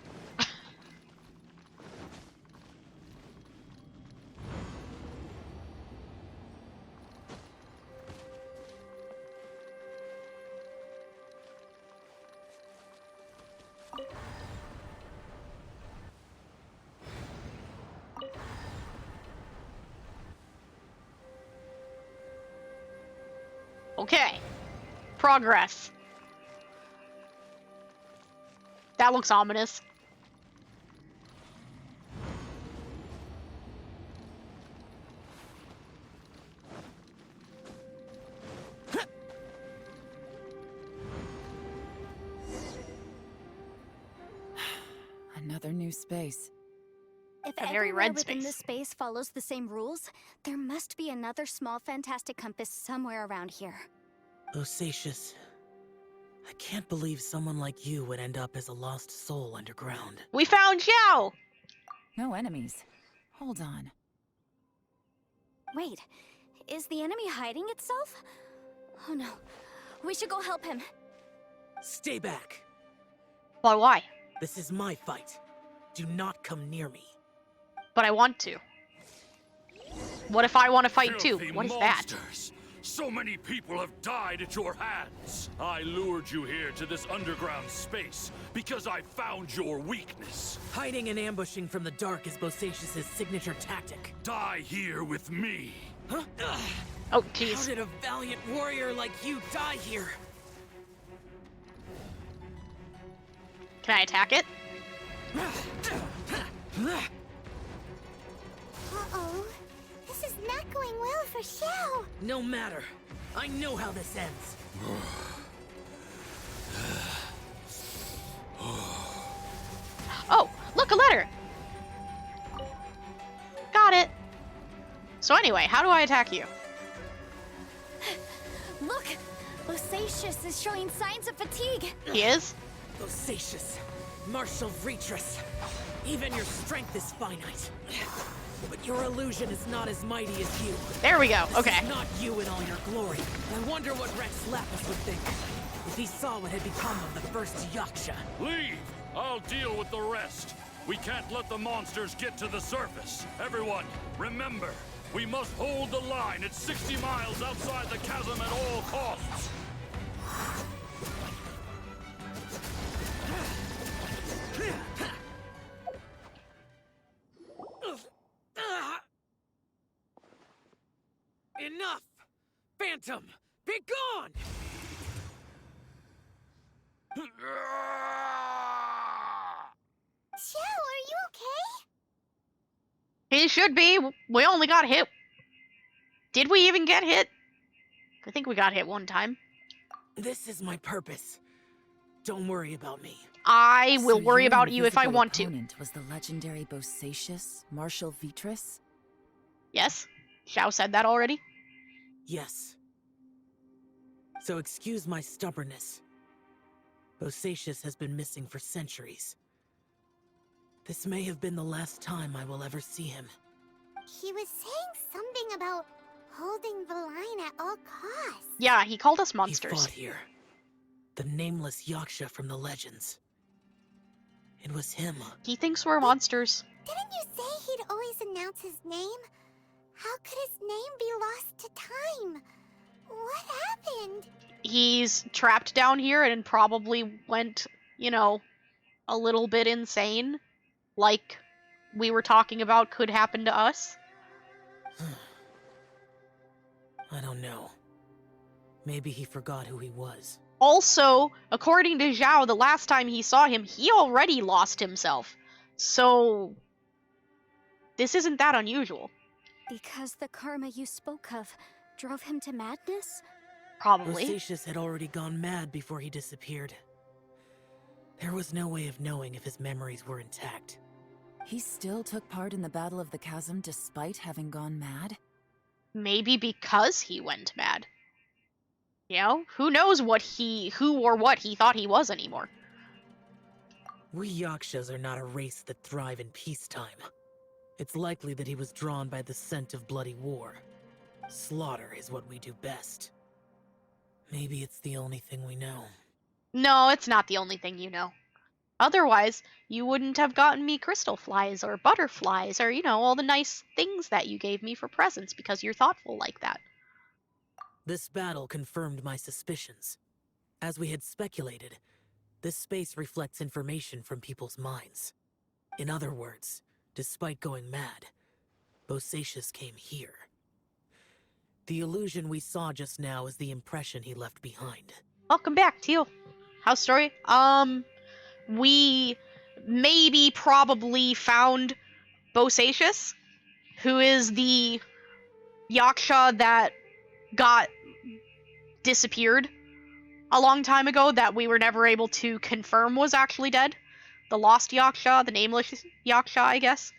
[SPEAKER 1] Okay. Progress. That looks ominous.
[SPEAKER 5] Another new space.
[SPEAKER 3] If
[SPEAKER 1] A very
[SPEAKER 3] everywhere
[SPEAKER 1] red
[SPEAKER 3] within this
[SPEAKER 1] space.
[SPEAKER 3] space follows the same rules, there must be another small fantastic compass somewhere around here.
[SPEAKER 4] Bosacious. I can't believe someone like you would end up as a lost soul underground.
[SPEAKER 1] We found Xiao!
[SPEAKER 5] No enemies. Hold on.
[SPEAKER 3] Wait, is the enemy hiding itself? Oh no, we should go help him.
[SPEAKER 4] Stay back.
[SPEAKER 1] Why?
[SPEAKER 4] This is my fight. Do not come near me.
[SPEAKER 1] But I want to. What if I want to fight too?
[SPEAKER 8] Filthy
[SPEAKER 1] What is that?
[SPEAKER 8] monsters. So many people have died at your hands. I lured you here to this underground space because I found your weakness.
[SPEAKER 4] Hiding and ambushing from the dark is Bosacious' signature tactic.
[SPEAKER 8] Die here with me.
[SPEAKER 4] Huh?
[SPEAKER 1] Oh,
[SPEAKER 4] How
[SPEAKER 1] jeez.
[SPEAKER 4] did a valiant warrior like you die here?
[SPEAKER 1] Can I attack it?
[SPEAKER 2] Uh-oh. This is not going well for Xiao.
[SPEAKER 4] No matter. I know how this ends.
[SPEAKER 1] Oh, look, a letter! Got it. So anyway, how do I attack you?
[SPEAKER 3] Look! Bosacious is showing signs of fatigue.
[SPEAKER 1] He is?
[SPEAKER 4] Bosacious. Martial Retris. Even your strength is finite. But your illusion is not as mighty as you.
[SPEAKER 1] There we go,
[SPEAKER 4] This
[SPEAKER 1] okay.
[SPEAKER 4] is not you in all your glory. I wonder what Rex Lapis would think if he saw what had become of the first Yaksha.
[SPEAKER 8] Leave! I'll deal with the rest. We can't let the monsters get to the surface. Everyone, remember, we must hold the line at 60 miles outside the chasm at all costs.
[SPEAKER 4] Enough! Phantom, be gone!
[SPEAKER 2] Xiao, are you okay?
[SPEAKER 1] He should be. We only got hit. Did we even get hit? I think we got hit one time.
[SPEAKER 4] This is my purpose. Don't worry about me.
[SPEAKER 1] I will
[SPEAKER 5] So
[SPEAKER 1] worry
[SPEAKER 5] your
[SPEAKER 1] about you if I
[SPEAKER 5] invisible
[SPEAKER 1] want to.
[SPEAKER 5] opponent was the legendary Bosacious, Martial Vitris?
[SPEAKER 1] Yes? Xiao said that already?
[SPEAKER 4] Yes. So excuse my stubbornness. Bosacious has been missing for centuries. This may have been the last time I will ever see him.
[SPEAKER 2] He was saying something about holding the line at all costs.
[SPEAKER 1] Yeah, he called us
[SPEAKER 4] He
[SPEAKER 1] monsters.
[SPEAKER 4] fought here. The nameless Yaksha from the legends. It was him.
[SPEAKER 1] He thinks we're monsters.
[SPEAKER 2] Didn't you say he'd always announce his name? How could his name be lost to time? What happened?
[SPEAKER 1] He's trapped down here and probably went, you know, a little bit insane. Like we were talking about could happen to us.
[SPEAKER 4] I don't know. Maybe he forgot who he was.
[SPEAKER 1] Also, according to Zhao, the last time he saw him, he already lost himself. So, this isn't that unusual.
[SPEAKER 3] Because the karma you spoke of drove him to madness?
[SPEAKER 1] Probably.
[SPEAKER 4] Bosacious had already gone mad before he disappeared. There was no way of knowing if his memories were intact.
[SPEAKER 5] He still took part in the Battle of the Chasm despite having gone mad?
[SPEAKER 1] Maybe because he went mad. You know, who knows who or what he thought he was anymore.
[SPEAKER 4] We Yakshas are not a race that thrive in peacetime. It's likely that he was drawn by the scent of bloody war. Slaughter is what we do best. Maybe it's the only thing we know.
[SPEAKER 1] No, it's not the only thing you know. Otherwise, you wouldn't have gotten me crystal flies or butterflies or, all the nice things that you gave me for presents because you're thoughtful like that.
[SPEAKER 4] This battle confirmed my suspicions. As we had speculated, this space reflects information from people's minds. In other words, despite going mad, Bosacius came here. The illusion we saw just now is the impression he left behind.
[SPEAKER 1] Welcome back, Teal. How's story? We probably found Bosacius, who is the Yaksha that got disappeared a long time ago that we were never able to confirm was actually dead. The lost Yaksha, the nameless Yaksha, I guess.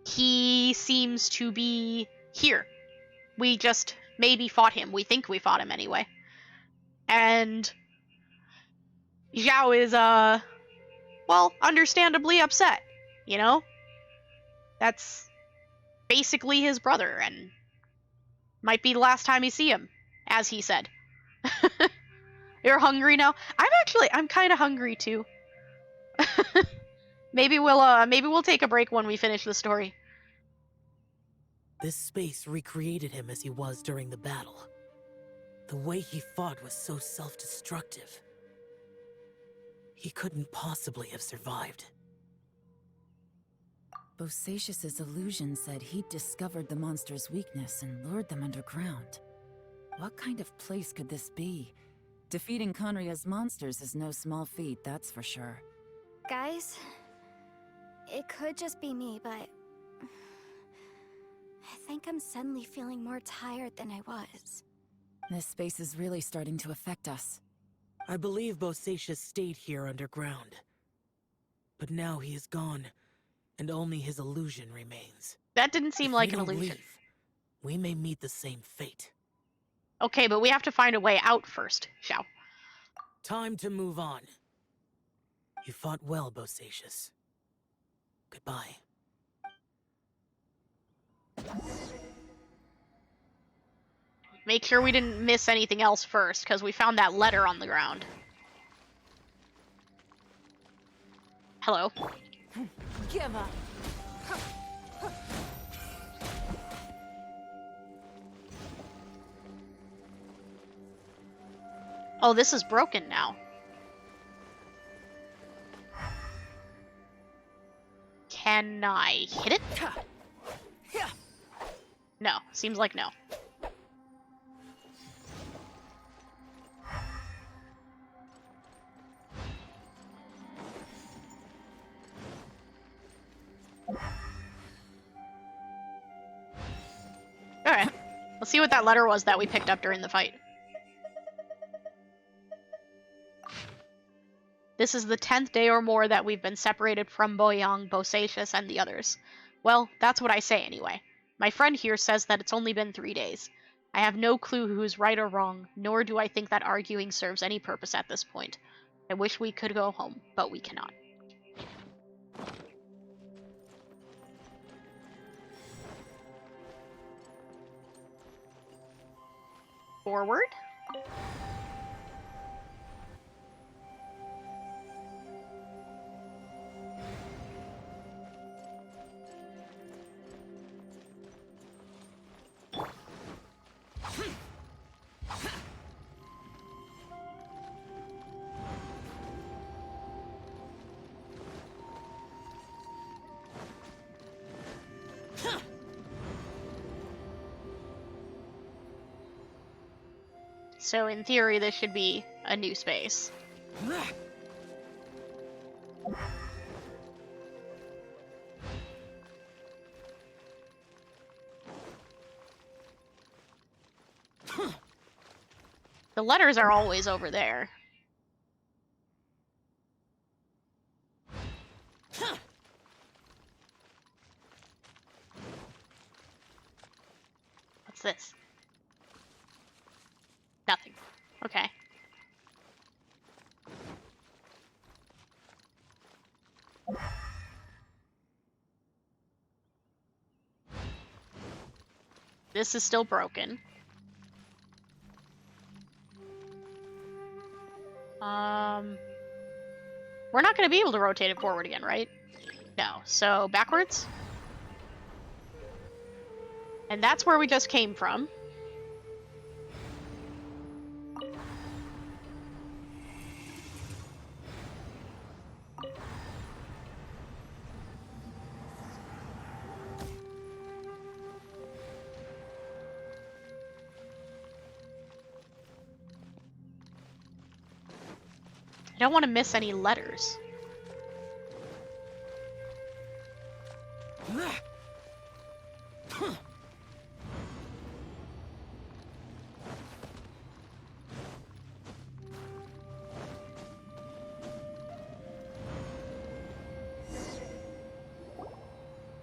[SPEAKER 1] He seems to be here. We just maybe fought him. We think we fought him anyway. And Zhao is, understandably upset, you know? That's basically his brother, and might be the last time you see him, as he said. You're hungry now? I'm kind of hungry too. maybe we'll take a break when we finish the story.
[SPEAKER 4] This space recreated him as he was during the battle. The way he fought was so self-destructive. He couldn't possibly have survived.
[SPEAKER 5] Bosacius's illusion said he'd discovered the monster's weakness and lured them underground. What kind of place could this be? Defeating Conria's monsters is no small feat, that's for sure.
[SPEAKER 3] Guys, it could just be me, but I think I'm suddenly feeling more tired than I was.
[SPEAKER 5] This space is really starting to affect us.
[SPEAKER 4] I believe Bosacius stayed here underground. But now he is gone, and only his illusion remains.
[SPEAKER 1] That didn't seem like an
[SPEAKER 4] If we don't
[SPEAKER 1] illusion.
[SPEAKER 4] leave, we may meet the same fate.
[SPEAKER 1] Okay, but we have to find a way out first, Xiao.
[SPEAKER 4] Time to move on. You fought well, Bosacius. Goodbye.
[SPEAKER 1] Make sure we didn't miss anything else first, because we found that letter on the ground. Hello.
[SPEAKER 5] Give up!
[SPEAKER 1] Oh, this is broken now. Can I hit it? No. Seems like no. Alright. Let's see what that letter was that we picked up during the fight. This is the 10th day or more that we've been separated from Boyang, Bosacius, and the others. Well, that's what I say anyway. My friend here says that it's only been 3 days. I have no clue who's right or wrong, nor do I think that arguing serves any purpose at this point. I wish we could go home, but we cannot. Forward? So in theory, this should be a new space. The letters are always over there. What's this? Nothing. Okay. This is still broken. We're not going to be able to rotate it forward again, right? No. So backwards. And that's where we just came from. I don't want to miss any letters.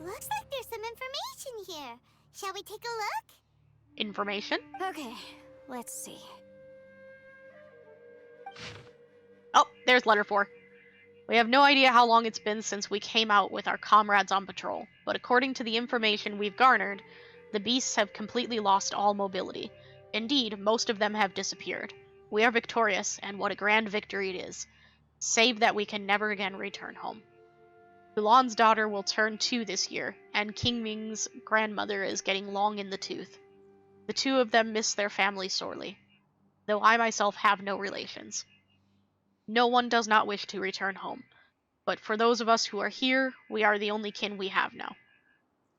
[SPEAKER 2] Looks like there's some information here. Shall we take a look?
[SPEAKER 1] Information?
[SPEAKER 3] Okay, let's see.
[SPEAKER 1] Oh, there's letter 4. We have no idea how long it's been since we came out with our comrades on patrol, but according to the information we've garnered, the beasts have completely lost all mobility. Indeed, most of them have disappeared. We are victorious, and what a grand victory it is. Save that we can never again return home. Mulan's daughter will turn 2 this year, and King Ming's grandmother is getting long in the tooth. The two of them miss their family sorely, though I myself have no relations. No one does not wish to return home, but for those of us who are here, we are the only kin we have now.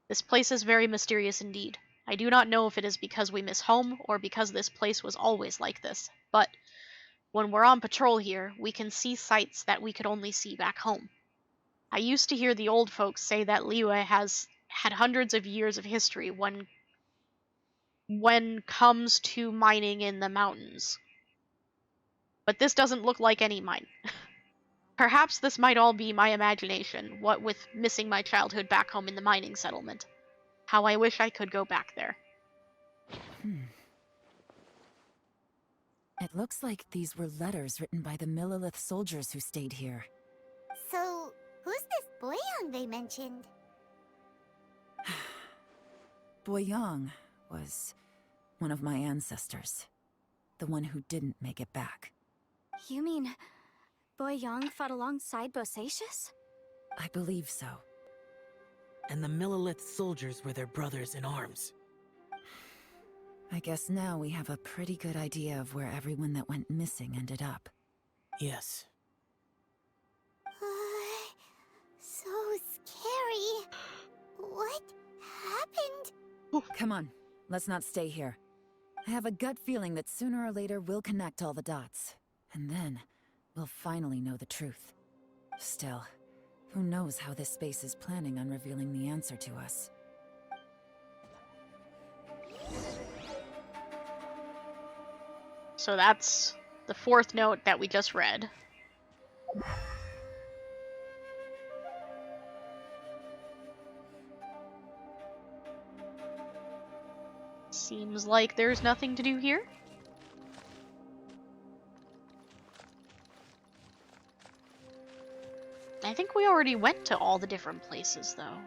[SPEAKER 1] This place is very mysterious indeed. I do not know if it is because we miss home or because this place was always like this, but when we're on patrol here, we can see sights that we could only see back home. I used to hear the old folks say that Liyue has had hundreds of years of history when comes to mining in the mountains. But this doesn't look like any mine. Perhaps this might all be my imagination, what with missing my childhood back home in the mining settlement. How I wish I could go back there.
[SPEAKER 5] It looks like these were letters written by the Millilith soldiers who stayed here.
[SPEAKER 2] So, who's this Boyang they mentioned?
[SPEAKER 5] Boyang was one of my ancestors. The one who didn't make it back.
[SPEAKER 3] You mean Boyang fought alongside Bosacius?
[SPEAKER 5] I believe so.
[SPEAKER 4] And the Millilith soldiers were their brothers in arms.
[SPEAKER 5] I guess now we have a pretty good idea of where everyone that went missing ended up.
[SPEAKER 4] Yes.
[SPEAKER 2] So scary. What happened?
[SPEAKER 5] Come on, let's not stay here. I have a gut feeling that sooner or later we'll connect all the dots. And then, we'll finally know the truth. Still, who knows how this space is planning on revealing the answer to us.
[SPEAKER 1] So that's the 4th note that we just read. Seems like there's nothing to do here. I think we already went to all the different places, though.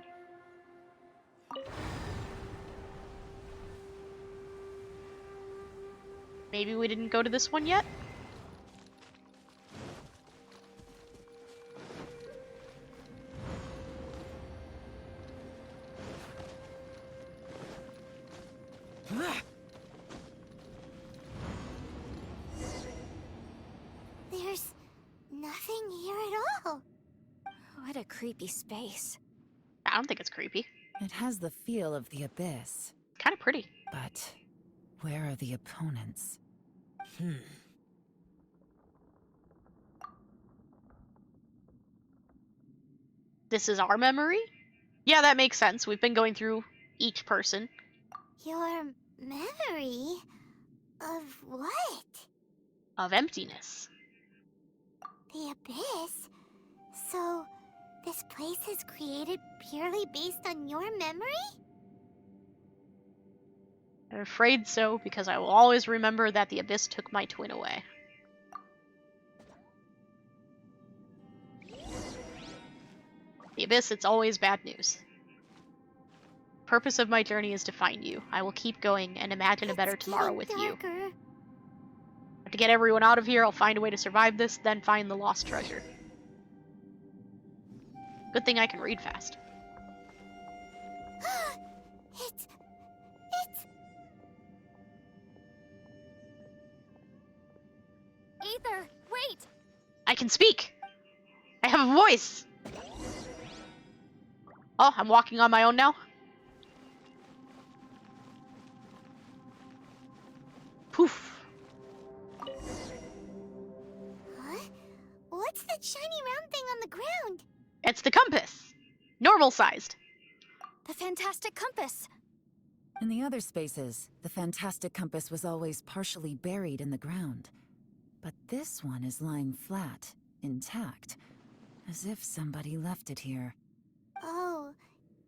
[SPEAKER 1] Maybe we didn't go to this one yet?
[SPEAKER 2] There's nothing here at all.
[SPEAKER 3] What a creepy space.
[SPEAKER 1] I don't think it's creepy.
[SPEAKER 5] It has the feel of the abyss.
[SPEAKER 1] Kind of pretty.
[SPEAKER 5] But where are the opponents?
[SPEAKER 1] This is our memory? Yeah, that makes sense. We've been going through each person.
[SPEAKER 2] Your memory? Of what?
[SPEAKER 1] Of emptiness.
[SPEAKER 2] The abyss? So, this place is created purely based on your memory?
[SPEAKER 1] I'm afraid so, because I will always remember that the abyss took my twin away. The abyss, it's always bad news. Purpose of my journey is to find you. I will keep going and imagine a better tomorrow with you. To get everyone out of here, I'll find a way to survive this, then find the lost treasure. Good thing I can read fast.
[SPEAKER 2] It's...
[SPEAKER 3] Aether, wait!
[SPEAKER 1] I can speak! I have a voice! Oh, I'm walking on my own now? Poof.
[SPEAKER 2] Huh? What's that shiny round thing on the ground?
[SPEAKER 1] It's the compass. Normal sized.
[SPEAKER 3] The fantastic compass!
[SPEAKER 5] In the other spaces, the fantastic compass was always partially buried in the ground. But this one is lying flat, intact, as if somebody left it here.
[SPEAKER 2] Oh,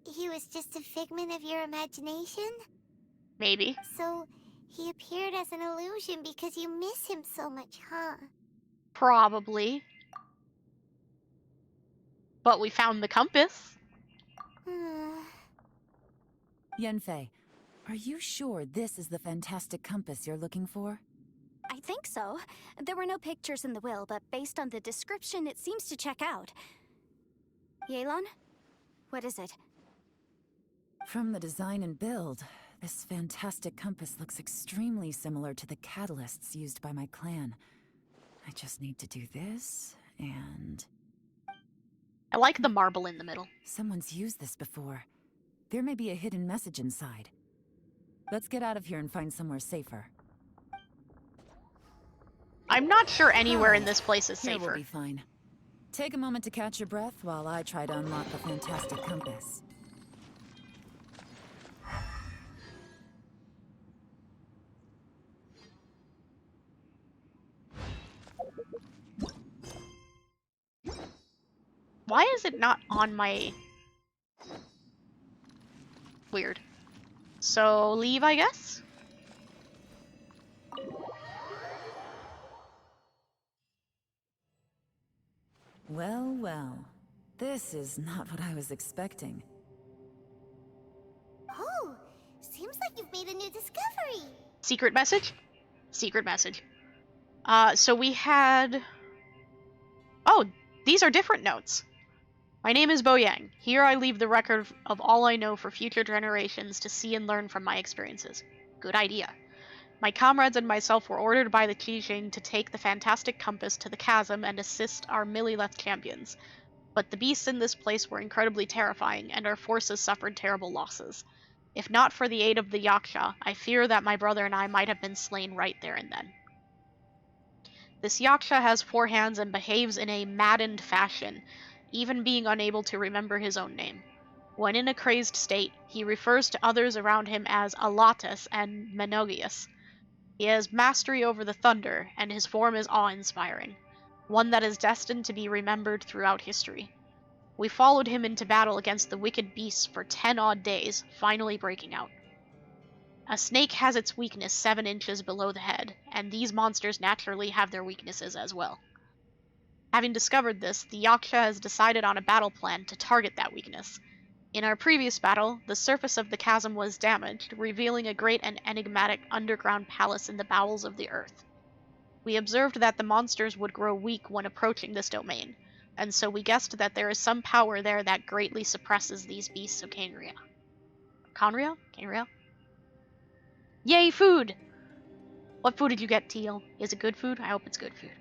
[SPEAKER 2] he was just a figment of your imagination?
[SPEAKER 1] Maybe.
[SPEAKER 2] So, he appeared as an illusion because you miss him so much, huh?
[SPEAKER 1] Probably. But we found the compass.
[SPEAKER 5] Yanfei, are you sure this is the fantastic compass you're looking for?
[SPEAKER 3] I think so. There were no pictures in the will, but based on the description, it seems to check out. Yelan? What is it?
[SPEAKER 5] From the design and build, this fantastic compass looks extremely similar to the catalysts used by my clan. I just need to do this, and...
[SPEAKER 1] I like the marble in the middle.
[SPEAKER 5] Someone's used this before. There may be a hidden message inside. Let's get out of here and find somewhere safer.
[SPEAKER 1] I'm not sure anywhere in this place is
[SPEAKER 5] Here
[SPEAKER 1] safer.
[SPEAKER 5] we'll be fine. Take a moment to catch your breath while I try to unlock the fantastic compass.
[SPEAKER 1] Why is it not on my... Weird. So, leave, I guess?
[SPEAKER 5] Well, well. This is not what I was expecting.
[SPEAKER 2] Oh, seems like you've made a new discovery.
[SPEAKER 1] Secret message? Secret message. So we had... Oh, these are different notes. My name is Bo Yang. Here I leave the record of all I know for future generations to see and learn from my experiences. Good idea. My comrades and myself were ordered by the Qijing to take the fantastic compass to the chasm and assist our Millileth champions. But the beasts in this place were incredibly terrifying, and our forces suffered terrible losses. If not for the aid of the Yaksha, I fear that my brother and I might have been slain right there and then. This Yaksha has 4 hands and behaves in a maddened fashion, even being unable to remember his own name. When in a crazed state, he refers to others around him as Alatus and Menogius. He has mastery over the thunder, and his form is awe-inspiring, one that is destined to be remembered throughout history. We followed him into battle against the wicked beasts for 10 odd days, finally breaking out. A snake has its weakness 7 inches below the head, and these monsters naturally have their weaknesses as well. Having discovered this, the Yaksha has decided on a battle plan to target that weakness. In our previous battle, the surface of the chasm was damaged, revealing a great and enigmatic underground palace in the bowels of the earth. We observed that the monsters would grow weak when approaching this domain, and so we guessed that there is some power there that greatly suppresses these beasts of Canria. Conria? Canria? Yay, food! What food did you get, Teal? Is it good food? I hope it's good food.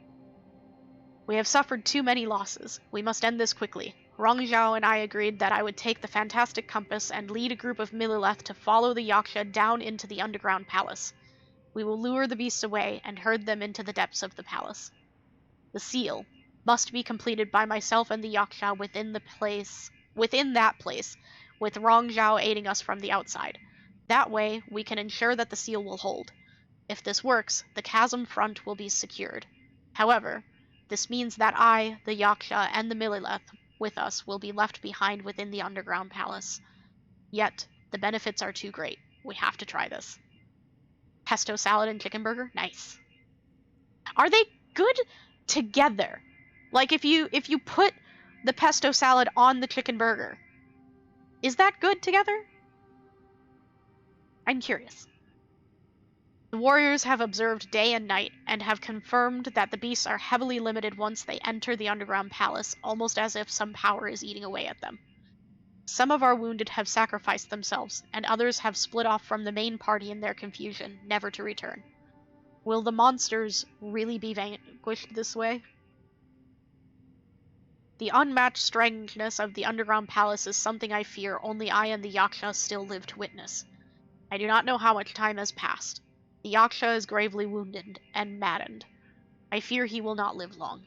[SPEAKER 1] We have suffered too many losses. We must end this quickly. Rongzhao and I agreed that I would take the fantastic compass and lead a group of Millileth to follow the Yaksha down into the underground palace. We will lure the beasts away and herd them into the depths of the palace. The seal must be completed by myself and the Yaksha within that place, with Rongzhao aiding us from the outside. That way, we can ensure that the seal will hold. If this works, the chasm front will be secured. However, this means that I, the Yaksha, and the Millileth with us will be left behind within the underground palace. Yet, the benefits are too great. We have to try this. Pesto salad and chicken burger? Nice. Are they good together? Like if you put the pesto salad on the chicken burger, is that good together? I'm curious. The warriors have observed day and night and have confirmed that the beasts are heavily limited once they enter the underground palace, almost as if some power is eating away at them. Some of our wounded have sacrificed themselves, and others have split off from the main party in their confusion, never to return. Will the monsters really be vanquished this way? The unmatched strangeness of the underground palace is something I fear only I and the Yaksha still live to witness. I do not know how much time has passed. The Yaksha is gravely wounded and maddened. I fear he will not live long.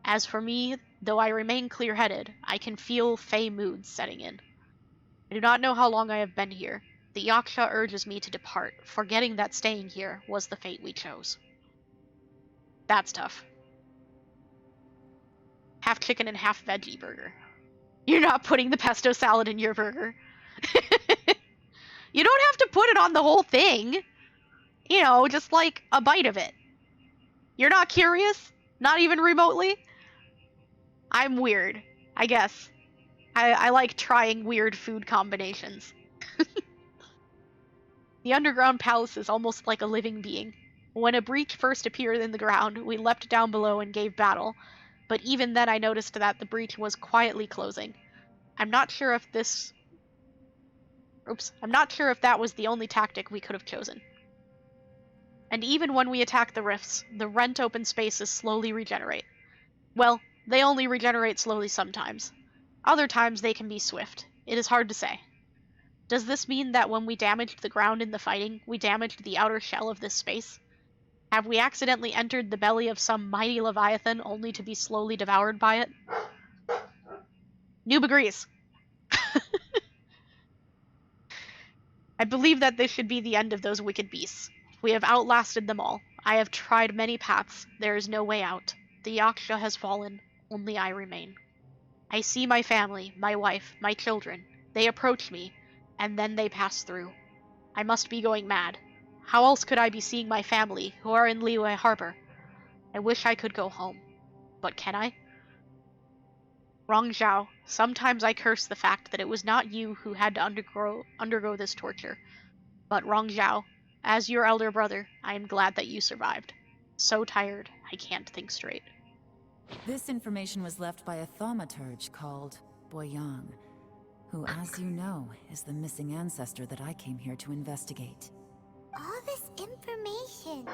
[SPEAKER 1] As for me, though I remain clear-headed, I can feel fey moods setting in. I do not know how long I have been here. The Yaksha urges me to depart, forgetting that staying here was the fate we chose. That's tough. Half chicken and half veggie burger. You're not putting the pesto salad in your burger. You don't have to put it on the whole thing. You know, just like a bite of it. You're not curious? Not even remotely? I'm weird, I guess. I like trying weird food combinations. The underground palace is almost like a living being. When a breach first appeared in the ground, we leapt down below and gave battle, but even then I noticed that the breach was quietly closing. I'm not sure if that was the only tactic we could have chosen. And even when we attack the rifts, the rent open spaces slowly regenerate. Well, they only regenerate slowly sometimes. Other times they can be swift. It is hard to say. Does this mean that when we damaged the ground in the fighting, we damaged the outer shell of this space? Have we accidentally entered the belly of some mighty leviathan only to be slowly devoured by it? Noob agrees. I believe that this should be the end of those wicked beasts. We have outlasted them all. I have tried many paths. There is no way out. The Yaksha has fallen. Only I remain. I see my family, my wife, my children. They approach me, and then they pass through. I must be going mad. How else could I be seeing my family, who are in Liyue Harbor? I wish I could go home. But can I? Rongzhao, sometimes I curse the fact that it was not you who had to undergo this torture. But Rongzhao, as your elder brother, I am glad that you survived. So tired, I can't think straight.
[SPEAKER 5] This information was left by a thaumaturge called Boyang, who, as you know, is the missing ancestor that I came here to investigate.
[SPEAKER 2] All this information,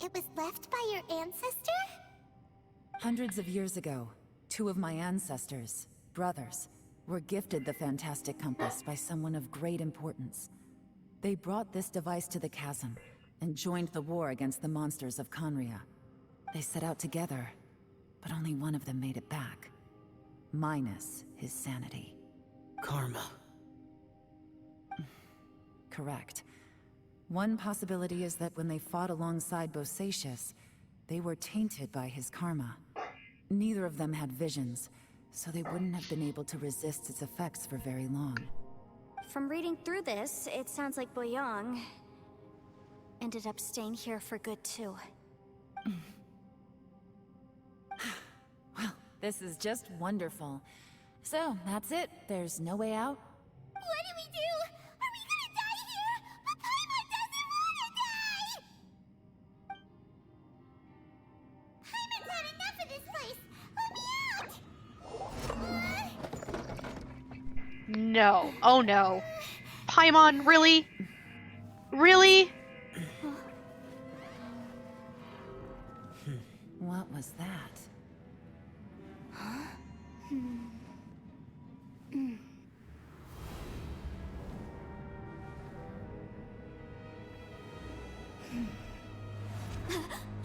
[SPEAKER 2] it was left by your ancestor?
[SPEAKER 5] Hundreds of years ago, two of my ancestors, brothers, were gifted the fantastic compass by someone of great importance. They brought this device to the Chasm and joined the war against the monsters of Conria. They set out together, but only one of them made it back. Minus his sanity.
[SPEAKER 4] Karma.
[SPEAKER 5] Correct. One possibility is that when they fought alongside Bosacius, they were tainted by his karma. Neither of them had visions, so they wouldn't have been able to resist its effects for very long.
[SPEAKER 3] From reading through this, it sounds like Boyang ended up staying here for good too.
[SPEAKER 5] Well, this is just wonderful. So, that's it. There's no way out?
[SPEAKER 2] What do we do? Are we gonna die here? But Paimon doesn't wanna die! Paimon's had enough of this place! Let me out!
[SPEAKER 1] No. Oh no. Paimon, really? Really?
[SPEAKER 5] What was that?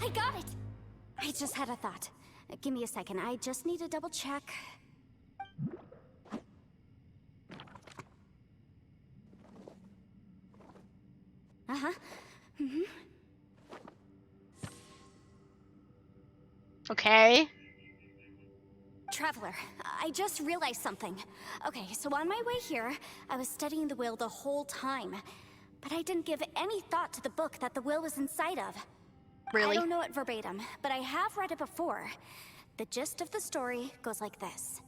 [SPEAKER 3] I got it! I just had a thought. Give me a second, I just need to double check. Uh-huh.
[SPEAKER 1] Okay.
[SPEAKER 3] Traveler, I just realized something. Okay, so on my way here, I was studying the will the whole time. But I didn't give any thought to the book that the will was inside of.
[SPEAKER 1] Really?
[SPEAKER 3] I don't know it verbatim, but I have read it before. The gist of the story goes like this.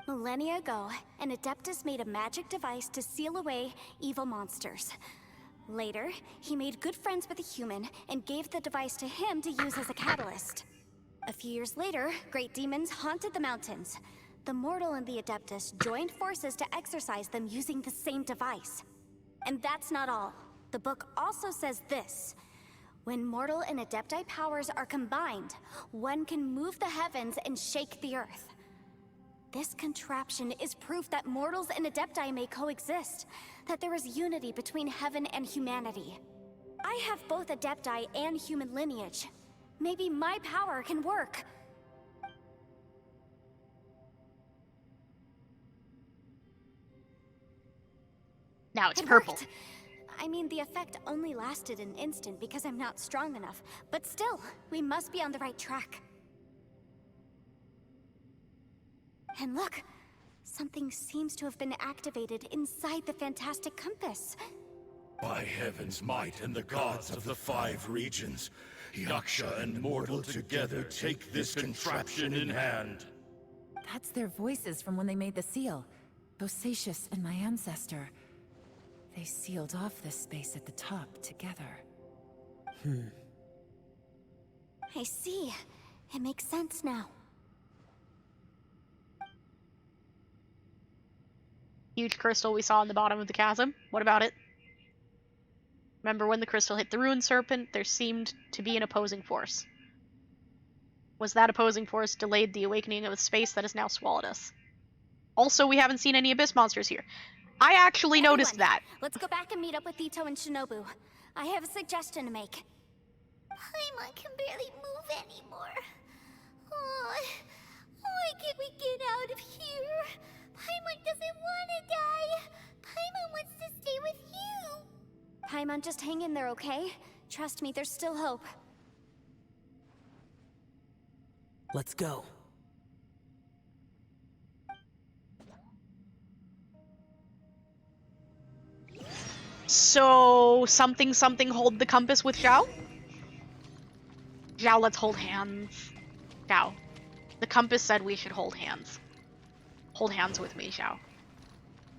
[SPEAKER 3] Millennia ago, an Adeptus made a magic device to seal away evil monsters. Later, he made good friends with a human and gave the device to him to use as a catalyst. A few years later, great demons haunted the mountains. The mortal and the Adeptus joined forces to exorcise them using the same device. And that's not all. The book also says this. When mortal and Adepti powers are combined, one can move the heavens and shake the earth. This contraption is proof that mortals and Adepti may coexist, that there is unity between heaven and humanity. I have both Adepti and human lineage. Maybe my power can work.
[SPEAKER 1] Now it's
[SPEAKER 3] It
[SPEAKER 1] purple.
[SPEAKER 3] worked. I mean, the effect only lasted an instant because I'm not strong enough. But still, we must be on the right track. And look, something seems to have been activated inside the fantastic compass.
[SPEAKER 8] By heaven's might and the gods of the 5 regions, Yaksha and mortal together take this contraption in hand.
[SPEAKER 5] That's their voices from when they made the seal. Bosacius and my ancestor. They sealed off this space at the top together.
[SPEAKER 3] I see. It makes sense now.
[SPEAKER 1] Huge crystal we saw in the bottom of the chasm. What about it? Remember when the crystal hit the ruined serpent, there seemed to be an opposing force. Was that opposing force delayed the awakening of the space that has now swallowed us? Also, we haven't seen any abyss monsters here. I actually noticed
[SPEAKER 3] Everyone,
[SPEAKER 1] that.
[SPEAKER 3] Let's go back and meet up with Ito and Shinobu. I have a suggestion to make.
[SPEAKER 2] Paimon can barely move anymore. Oh, why can't we get out of here? Paimon doesn't want to die. Paimon wants to stay with you.
[SPEAKER 3] Paimon, just hang in there, okay? Trust me, there's still hope.
[SPEAKER 4] Let's go.
[SPEAKER 1] So, something hold the compass with Zhao? Zhao, let's hold hands. Zhao. The compass said we should hold hands. Hold hands with me, Zhao.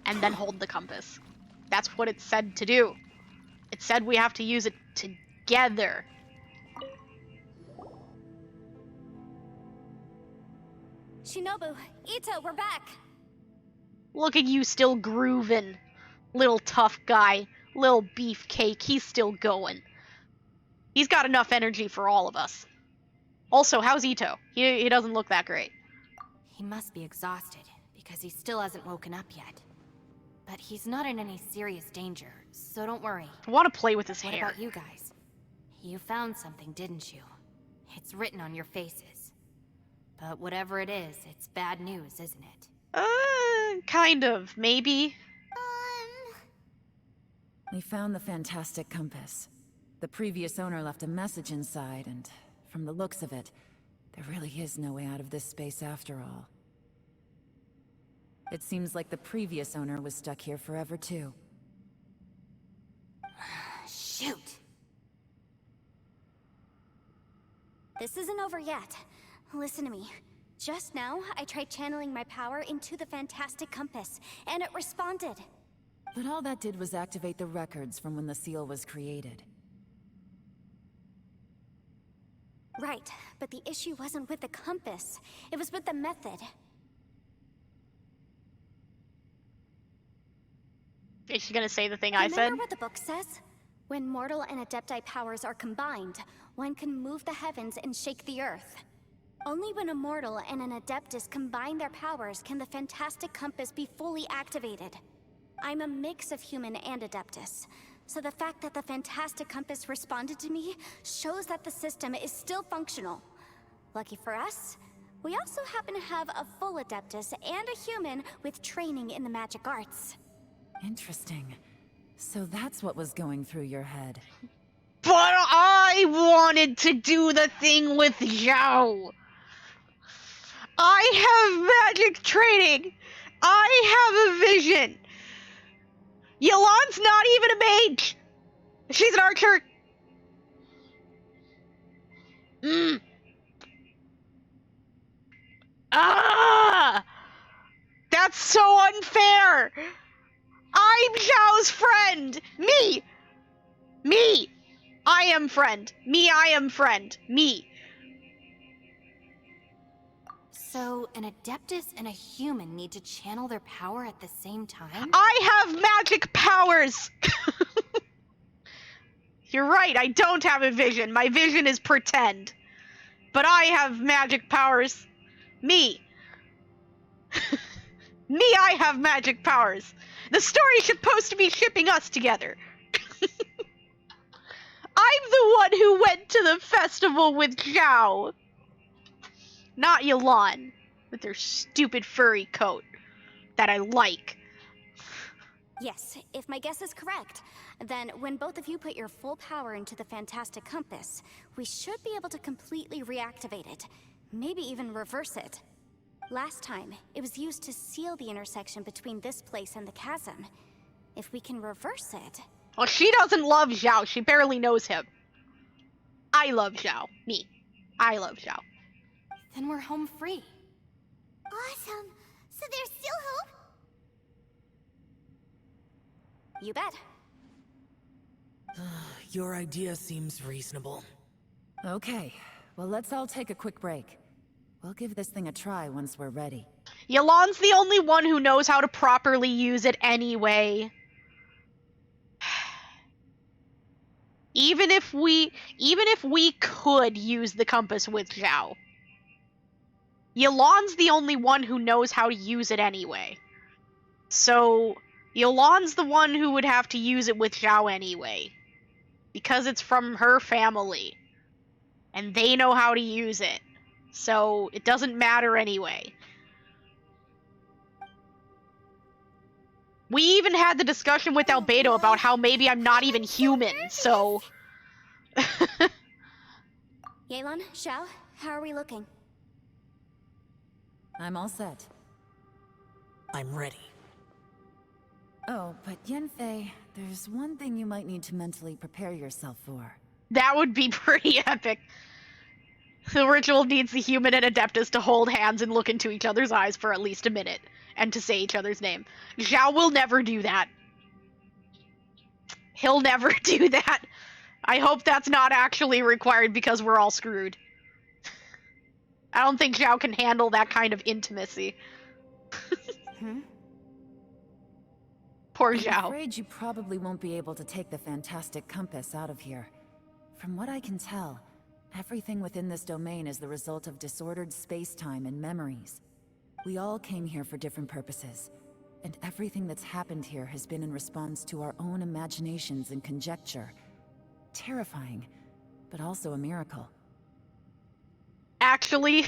[SPEAKER 1] And then hold the compass. That's what it said to do. It said we have to use it together.
[SPEAKER 3] Shinobu, Ito, we're back!
[SPEAKER 1] Look at you still groovin'. Little tough guy. Little Beefcake. He's still going. He's got enough energy for all of us. Also, how's Ito? He doesn't look that great.
[SPEAKER 7] He must be exhausted, because he still hasn't woken up yet. But he's not in any serious danger, so don't worry.
[SPEAKER 1] I want to play with his
[SPEAKER 7] What
[SPEAKER 1] hair.
[SPEAKER 7] about you guys? You found something, didn't you? It's written on your faces. But whatever it is, it's bad news, isn't it?
[SPEAKER 1] Kind of. Maybe.
[SPEAKER 5] We found the fantastic compass. The previous owner left a message inside, and from the looks of it, there really is no way out of this space after all. It seems like the previous owner was stuck here forever too.
[SPEAKER 7] Shoot!
[SPEAKER 3] This isn't over yet. Listen to me. Just now, I tried channeling my power into the fantastic compass, and it responded.
[SPEAKER 5] But all that did was activate the records from when the seal was created.
[SPEAKER 3] Right, but the issue wasn't with the compass. It was with the method.
[SPEAKER 1] Is she gonna say the thing I said?
[SPEAKER 3] Remember what the book says? When mortal and Adepti powers are combined, one can move the heavens and shake the earth. Only when a mortal and an Adeptus combine their powers can the fantastic compass be fully activated. I'm a mix of human and Adeptus, so the fact that the fantastic compass responded to me shows that the system is still functional. Lucky for us, we also happen to have a full Adeptus and a human with training in the magic arts.
[SPEAKER 5] Interesting. So that's what was going through your head.
[SPEAKER 1] But I wanted to do the thing with Zhao. I have magic training. I have a vision. Yelan's not even a mage. She's an archer. That's so unfair. I'm Zhao's friend. Me. Me! I am friend. Me, I am friend. Me.
[SPEAKER 7] So, an Adeptus and a human need to channel their power at the same time?
[SPEAKER 1] I have magic powers! You're right, I don't have a vision. My vision is pretend. But I have magic powers. Me. Me, I have magic powers. The story's supposed to be shipping us together. I'm the one who went to the festival with Zhao. Not Yelan, with her stupid furry coat that I like.
[SPEAKER 3] Yes, if my guess is correct, then when both of you put your full power into the Fantastic Compass, we should be able to completely reactivate it. Maybe even reverse it. Last time, it was used to seal the intersection between this place and the chasm. If we can reverse it...
[SPEAKER 1] Well, she doesn't love Zhao. She barely knows him. I love Zhao. Me. I love Zhao.
[SPEAKER 7] Then we're home free.
[SPEAKER 2] Awesome. So there's still hope?
[SPEAKER 3] You bet.
[SPEAKER 4] Your idea seems reasonable.
[SPEAKER 5] Okay, well let's all take a quick break. We'll give this thing a try once we're ready.
[SPEAKER 1] Yelan's the only one who knows how to properly use it anyway. Even if we could use the compass with Zhao. Yelan's the only one who knows how to use it anyway. So, Yelan's the one who would have to use it with Zhao anyway. Because it's from her family. And they know how to use it. So, it doesn't matter anyway. We even had the discussion with Albedo about how maybe I'm not even human, so...
[SPEAKER 3] Yelan, Xiao, how are we looking?
[SPEAKER 5] I'm all set.
[SPEAKER 4] I'm ready.
[SPEAKER 5] Oh, but Yanfei, there's one thing you might need to mentally prepare yourself for.
[SPEAKER 1] That would be pretty epic. The ritual needs the human and Adeptus to hold hands and look into each other's eyes for at least a minute, and to say each other's name. Zhao will never do that. He'll never do that. I hope that's not actually required because we're all screwed. I don't think Zhao can handle that kind of intimacy. Poor
[SPEAKER 5] I'm
[SPEAKER 1] Zhao.
[SPEAKER 5] afraid you probably won't be able to take the Fantastic Compass out of here. From what I can tell, everything within this domain is the result of disordered space-time and memories. We all came here for different purposes, and everything that's happened here has been in response to our own imaginations and conjecture. Terrifying, but also a miracle.
[SPEAKER 1] Actually,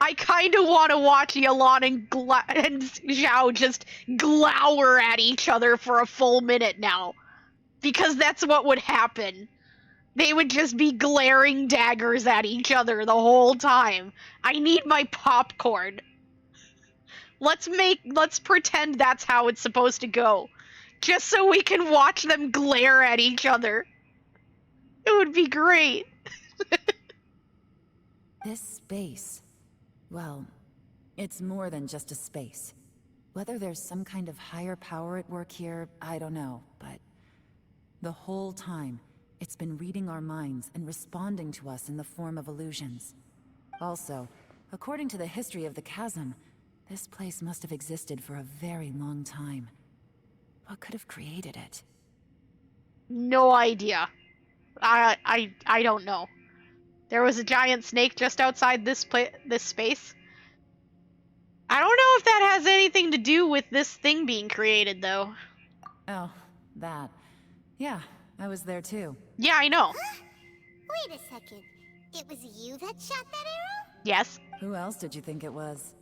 [SPEAKER 1] I kind of want to watch Yelan and Zhao just glower at each other for a full minute now. Because that's what would happen. They would just be glaring daggers at each other the whole time. I need my popcorn. Let's pretend that's how it's supposed to go. Just so we can watch them glare at each other. It would be great.
[SPEAKER 5] This space, well, it's more than just a space. Whether there's some kind of higher power at work here, I don't know, but the whole time, it's been reading our minds and responding to us in the form of illusions. Also, according to the history of the chasm, this place must have existed for a very long time. What could have created it?
[SPEAKER 1] No idea. I don't know. There was a giant snake just outside this space. I don't know if that has anything to do with this thing being created, though.
[SPEAKER 5] Oh, that. Yeah, I was there too.
[SPEAKER 1] Yeah, I know.
[SPEAKER 2] Huh? Wait a second. It was you that shot that arrow?
[SPEAKER 1] Yes.
[SPEAKER 5] Who else did you think it was?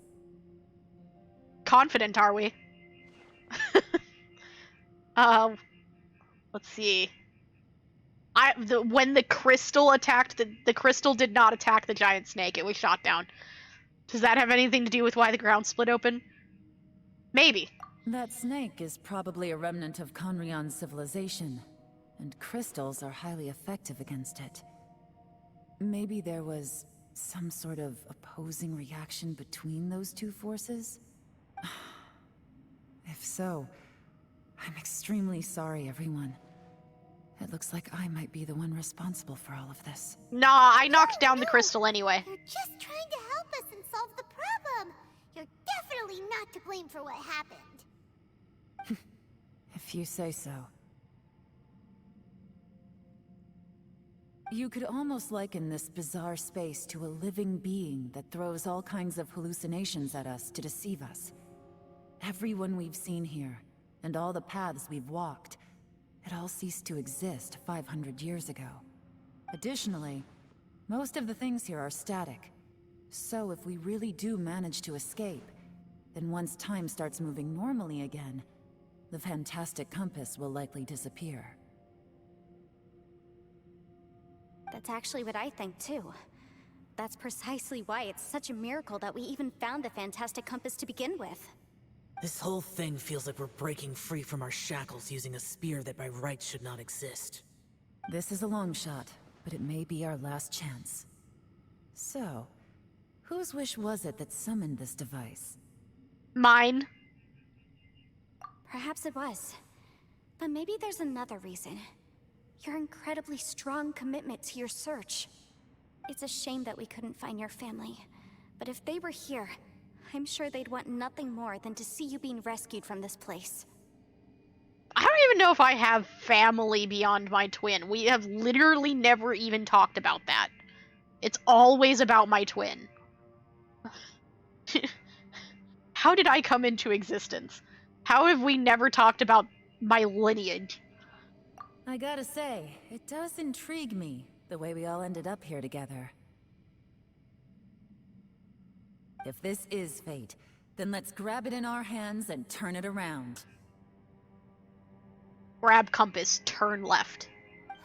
[SPEAKER 1] Confident, are we? Let's see. When the crystal attacked, the crystal did not attack the giant snake. It was shot down. Does that have anything to do with why the ground split open? Maybe.
[SPEAKER 5] That snake is probably a remnant of Conrion's civilization, and crystals are highly effective against it. Maybe there was some sort of opposing reaction between those two forces? If so, I'm extremely sorry, everyone. It looks like I might be the one responsible for all of this.
[SPEAKER 1] Nah, I knocked down the crystal anyway.
[SPEAKER 2] You're just trying to help us and solve the problem. You're definitely not to blame for what happened.
[SPEAKER 5] If you say so. You could almost liken this bizarre space to a living being that throws all kinds of hallucinations at us to deceive us. Everyone we've seen here, and all the paths we've walked, it all ceased to exist 500 years ago. Additionally, most of the things here are static. So if we really do manage to escape, then once time starts moving normally again, the fantastic compass will likely disappear.
[SPEAKER 3] That's actually what I think too. That's precisely why it's such a miracle that we even found the fantastic compass to begin with.
[SPEAKER 4] This whole thing feels like we're breaking free from our shackles using a spear that by rights should not exist.
[SPEAKER 5] This is a long shot, but it may be our last chance. So, whose wish was it that summoned this device?
[SPEAKER 1] Mine.
[SPEAKER 3] Perhaps it was. But maybe there's another reason. Your incredibly strong commitment to your search. It's a shame that we couldn't find your family. But if they were here, I'm sure they'd want nothing more than to see you being rescued from this place.
[SPEAKER 1] I don't even know if I have family beyond my twin. We have literally never even talked about that. It's always about my twin. How did I come into existence? How have we never talked about my lineage?
[SPEAKER 5] I gotta say, it does intrigue me, the way we all ended up here together. If this is fate, then let's grab it in our hands and turn it around.
[SPEAKER 1] Grab compass, turn left.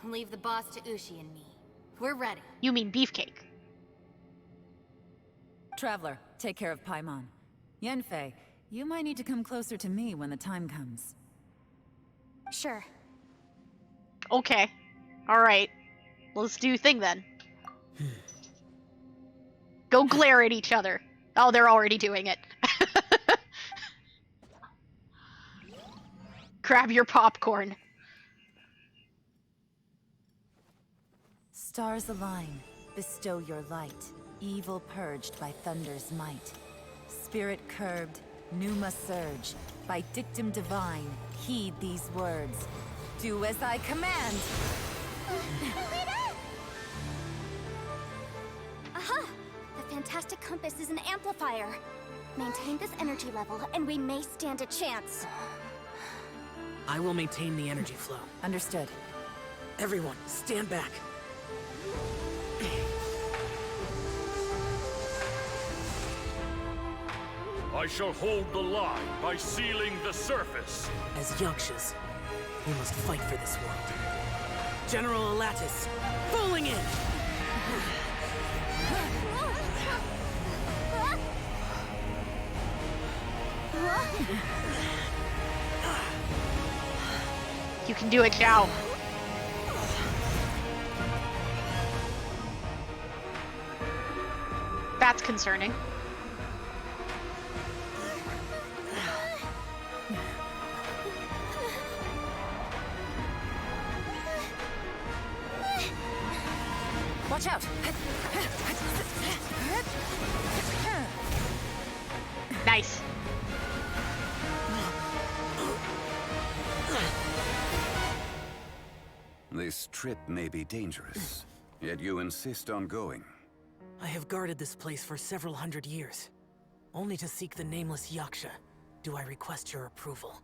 [SPEAKER 7] Leave the boss to Ushi and me. We're ready.
[SPEAKER 1] You mean Beefcake.
[SPEAKER 5] Traveler, take care of Paimon. Yanfei, you might need to come closer to me when the time comes.
[SPEAKER 3] Sure.
[SPEAKER 1] Okay. Alright. Let's do thing then. Go glare at each other. Oh, they're already doing it. Grab your popcorn.
[SPEAKER 5] Stars align, bestow your light. Evil purged by thunder's might. Spirit curbed, pneuma surge. By dictum divine, heed these words. Do as I command!
[SPEAKER 3] Aha! The fantastic compass is an amplifier. Maintain this energy level, and we may stand a chance.
[SPEAKER 4] I will maintain the energy flow.
[SPEAKER 5] Understood.
[SPEAKER 4] Everyone, stand back.
[SPEAKER 8] I shall hold the line by sealing the surface.
[SPEAKER 4] As Yakshas, we must fight for this world. General Alatus, falling in!
[SPEAKER 1] You can do it, Zhao. That's concerning.
[SPEAKER 5] Watch out!
[SPEAKER 1] Nice.
[SPEAKER 9] This trip may be dangerous, yet you insist on going.
[SPEAKER 4] I have guarded this place for several hundred years. Only to seek the nameless Yaksha, do I request your approval.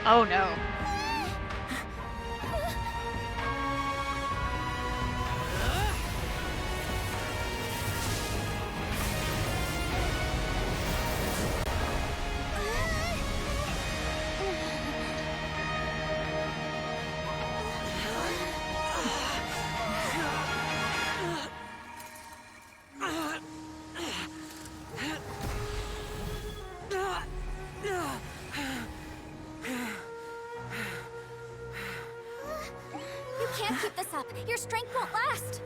[SPEAKER 1] Oh no.
[SPEAKER 3] can't keep this up. Your strength won't last.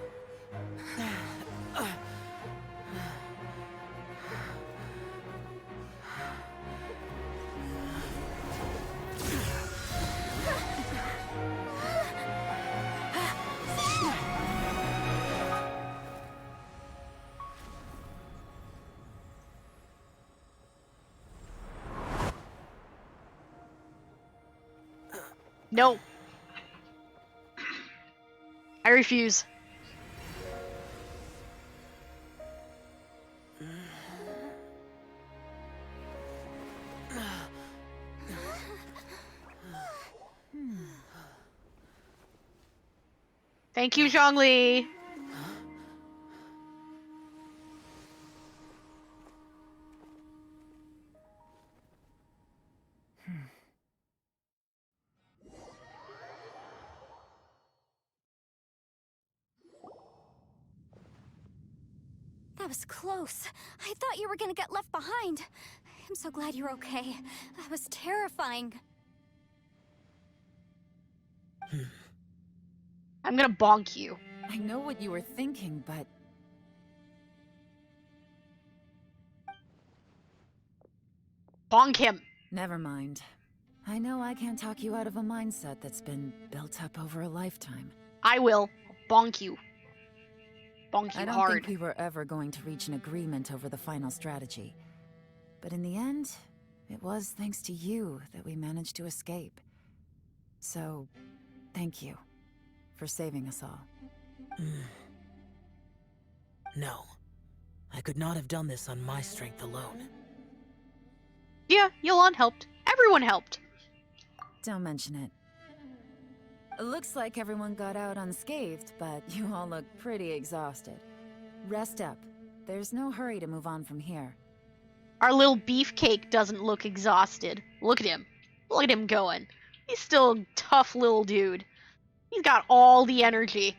[SPEAKER 1] No. I refuse. Thank you, Zhongli.
[SPEAKER 3] That was close. I thought you were gonna get left behind. I'm so glad you're okay. That was terrifying.
[SPEAKER 1] I'm gonna bonk you.
[SPEAKER 5] I know what you were thinking, but...
[SPEAKER 1] Bonk him.
[SPEAKER 5] Never mind. I know I can't talk you out of a mindset that's been built up over a lifetime.
[SPEAKER 1] I will bonk you. Bonk you
[SPEAKER 5] I don't
[SPEAKER 1] hard.
[SPEAKER 5] think we were ever going to reach an agreement over the final strategy. But in the end, it was thanks to you that we managed to escape. So, thank you for saving us all.
[SPEAKER 4] No. I could not have done this on my strength alone.
[SPEAKER 1] Yeah, Yolan helped. Everyone helped.
[SPEAKER 5] Don't mention it. It looks like everyone got out unscathed, but you all look pretty exhausted. Rest up. There's no hurry to move on from here.
[SPEAKER 1] Our little Beefcake doesn't look exhausted. Look at him. Look at him going. He's still a tough little dude. He's got all the energy.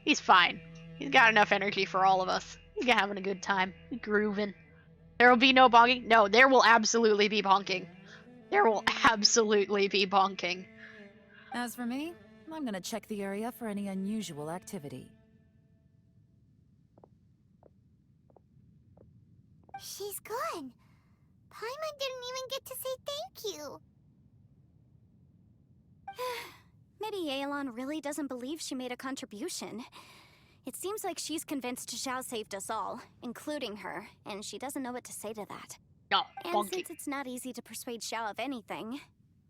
[SPEAKER 1] He's fine. He's got enough energy for all of us. He's having a good time. He's grooving. There will be no bonking? No, there will absolutely be bonking. There will absolutely be bonking.
[SPEAKER 5] As for me, I'm gonna check the area for any unusual activity.
[SPEAKER 2] She's gone. Paimon didn't even get to say thank you.
[SPEAKER 3] Maybe Yelan really doesn't believe she made a contribution. It seems like she's convinced Xiao saved us all, including her, and she doesn't know what to say to that.
[SPEAKER 1] No,
[SPEAKER 3] And
[SPEAKER 1] bonking.
[SPEAKER 3] since it's not easy to persuade Xiao of anything,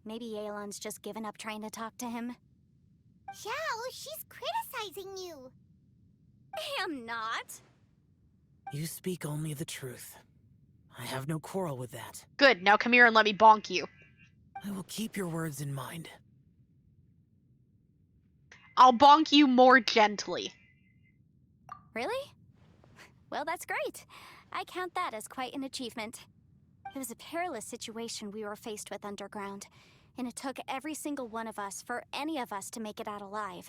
[SPEAKER 3] maybe Yelan's just given up trying to talk to him.
[SPEAKER 2] Xiao, she's criticizing you.
[SPEAKER 3] I am not.
[SPEAKER 4] You speak only the truth. I have no quarrel with that.
[SPEAKER 1] Good, now come here and let me bonk you.
[SPEAKER 4] I will keep your words in mind.
[SPEAKER 1] I'll bonk you more gently.
[SPEAKER 3] Really? Well, that's great. I count that as quite an achievement. It was a perilous situation we were faced with underground, and it took every single one of us for any of us to make it out alive.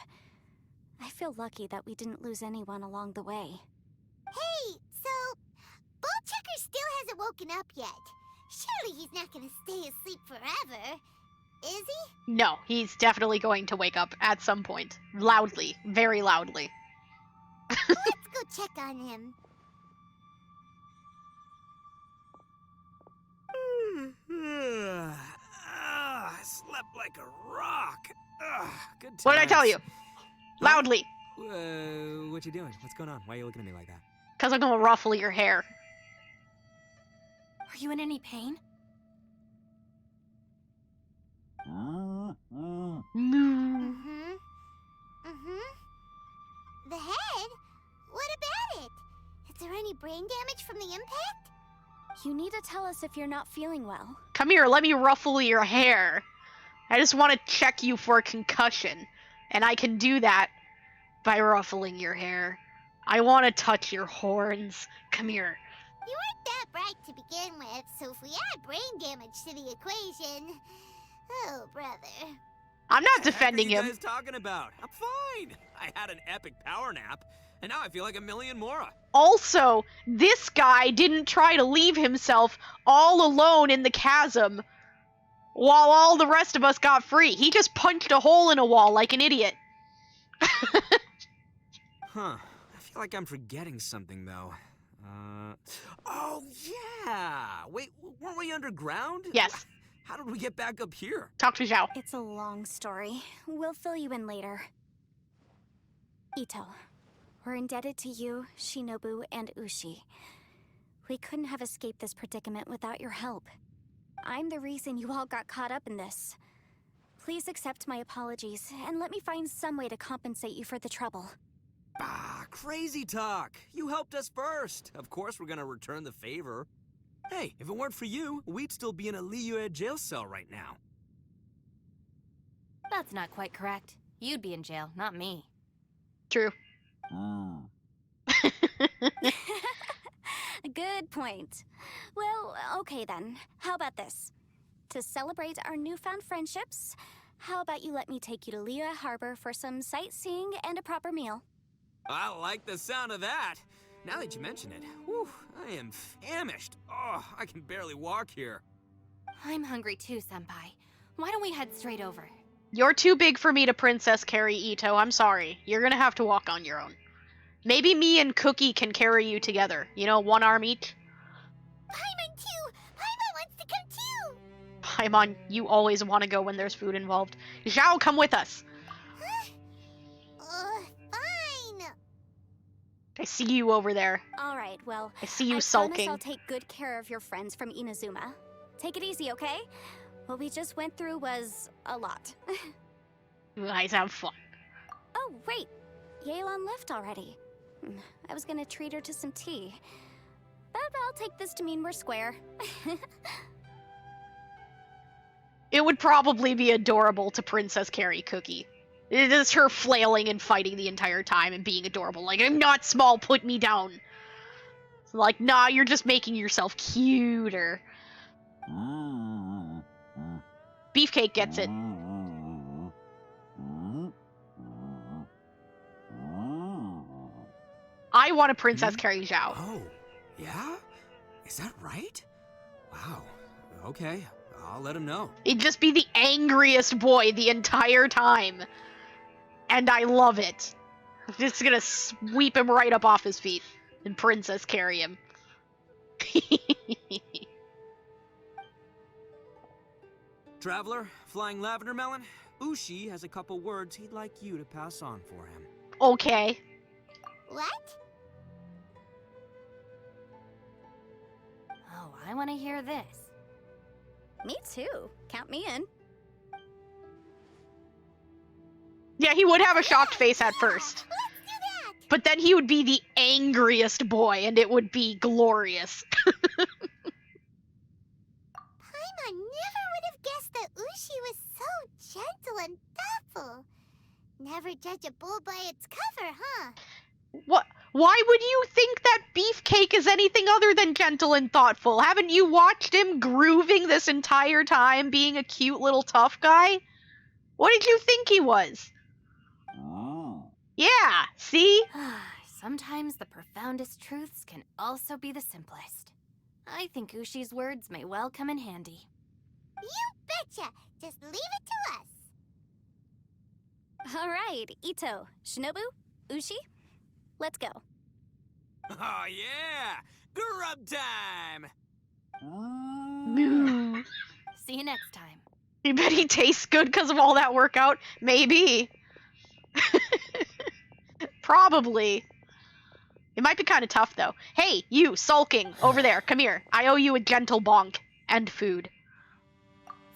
[SPEAKER 3] I feel lucky that we didn't lose anyone along the way.
[SPEAKER 2] Hey, so Bullchecker still hasn't woken up yet. Surely he's not gonna stay asleep forever, is he?
[SPEAKER 1] No, he's definitely going to wake up at some point. Loudly. Very loudly.
[SPEAKER 2] Let's go check on him.
[SPEAKER 6] I slept like a rock. Good times.
[SPEAKER 1] What did I tell you? Loudly.
[SPEAKER 6] What you doing? What's going on? Why are you looking at me like that?
[SPEAKER 1] Because I'm going to ruffle your hair.
[SPEAKER 7] Are you in any pain?
[SPEAKER 1] Moo.
[SPEAKER 2] The head? What about it? Is there any brain damage from the impact?
[SPEAKER 3] You need to tell us if you're not feeling well.
[SPEAKER 1] Come here, let me ruffle your hair. I just want to check you for a concussion. And I can do that by ruffling your hair. I want to touch your horns. Come here.
[SPEAKER 2] You weren't that bright to begin with, so if we add brain damage to the equation... Oh, brother.
[SPEAKER 1] I'm not
[SPEAKER 6] What the
[SPEAKER 1] defending
[SPEAKER 6] heck are
[SPEAKER 1] him.
[SPEAKER 6] you guys talking about? I'm fine. I had an epic power nap, and now I feel like a million more.
[SPEAKER 1] Also, this guy didn't try to leave himself all alone in the chasm while all the rest of us got free. He just punched a hole in a wall like an idiot.
[SPEAKER 6] Huh. I feel like I'm forgetting something, though. Oh, yeah! Wait, weren't we underground?
[SPEAKER 1] Yes.
[SPEAKER 6] How did we get back up here?
[SPEAKER 1] Talk to Zhao.
[SPEAKER 3] It's a long story. We'll fill you in later. Ito, we're indebted to you, Shinobu, and Ushi. We couldn't have escaped this predicament without your help. I'm the reason you all got caught up in this. Please accept my apologies, and let me find some way to compensate you for the trouble.
[SPEAKER 6] Ah, crazy talk! You helped us first! Of course we're gonna return the favor. Hey, if it weren't for you, we'd still be in a Liyue jail cell right now.
[SPEAKER 7] That's not quite correct. You'd be in jail, not me.
[SPEAKER 1] True.
[SPEAKER 3] Good point. Well, okay then. How about this? To celebrate our newfound friendships, how about you let me take you to Liyue Harbor for some sightseeing and a proper meal?
[SPEAKER 6] I like the sound of that! Now that you mention it, whew, I am famished. Oh, I can barely walk here.
[SPEAKER 7] I'm hungry too, Senpai. Why don't we head straight over?
[SPEAKER 1] You're too big for me to princess carry, Ito. I'm sorry. You're gonna have to walk on your own. Maybe me and Cookie can carry you together. You know, one arm each.
[SPEAKER 2] Paimon too! Paimon wants to come too!
[SPEAKER 1] Paimon, you always want to go when there's food involved. Zhao, come with us.
[SPEAKER 2] Fine!
[SPEAKER 1] I see you over there.
[SPEAKER 3] All right, well,
[SPEAKER 1] I see you
[SPEAKER 3] I
[SPEAKER 1] sulking.
[SPEAKER 3] promise I'll take good care of your friends from Inazuma. Take it easy, okay? What we just went through was a lot.
[SPEAKER 1] You guys have fun.
[SPEAKER 3] Oh, wait. Yelan left already. I was gonna treat her to some tea. But I'll take this to mean we're square.
[SPEAKER 1] It would probably be adorable to Princess carry Cookie. It is her flailing and fighting the entire time and being adorable. Like, I'm not small, put me down. It's like, nah, you're just making yourself cuter. Beefcake gets it. I want a Princess carry Zhao.
[SPEAKER 6] Oh, yeah? Is that right? Wow. Okay, I'll let him know.
[SPEAKER 1] He'd just be the angriest boy the entire time. And I love it. I'm just gonna sweep him right up off his feet and Princess carry him.
[SPEAKER 6] Traveler, Flying Lavender Melon, Ushi has a couple words he'd like you to pass on for him.
[SPEAKER 1] Okay.
[SPEAKER 2] What?
[SPEAKER 7] Oh, I want to hear this.
[SPEAKER 3] Me too. Count me in.
[SPEAKER 1] Yeah, he would have a shocked face at first.
[SPEAKER 2] Let's do that!
[SPEAKER 1] But then he would be the angriest boy, and it would be glorious.
[SPEAKER 2] Paimon never would have guessed that Ushi was so gentle and thoughtful. Never judge a bull by its cover, huh?
[SPEAKER 1] What? Why would you think that Beefcake is anything other than gentle and thoughtful? Haven't you watched him grooving this entire time, being a cute little tough guy? What did you think he was? Yeah, see?
[SPEAKER 7] Sometimes the profoundest truths can also be the simplest. I think Ushi's words may well come in handy.
[SPEAKER 2] You betcha! Just leave it to us.
[SPEAKER 3] All right, Ito, Shinobu, Ushi, let's go.
[SPEAKER 6] Oh yeah! Grub time!
[SPEAKER 1] Moo.
[SPEAKER 7] See you next time.
[SPEAKER 1] You bet he tastes good because of all that workout? Maybe. Probably. It might be kind of tough, though. Hey, you, sulking, over there, come here. I owe you a gentle bonk. And food.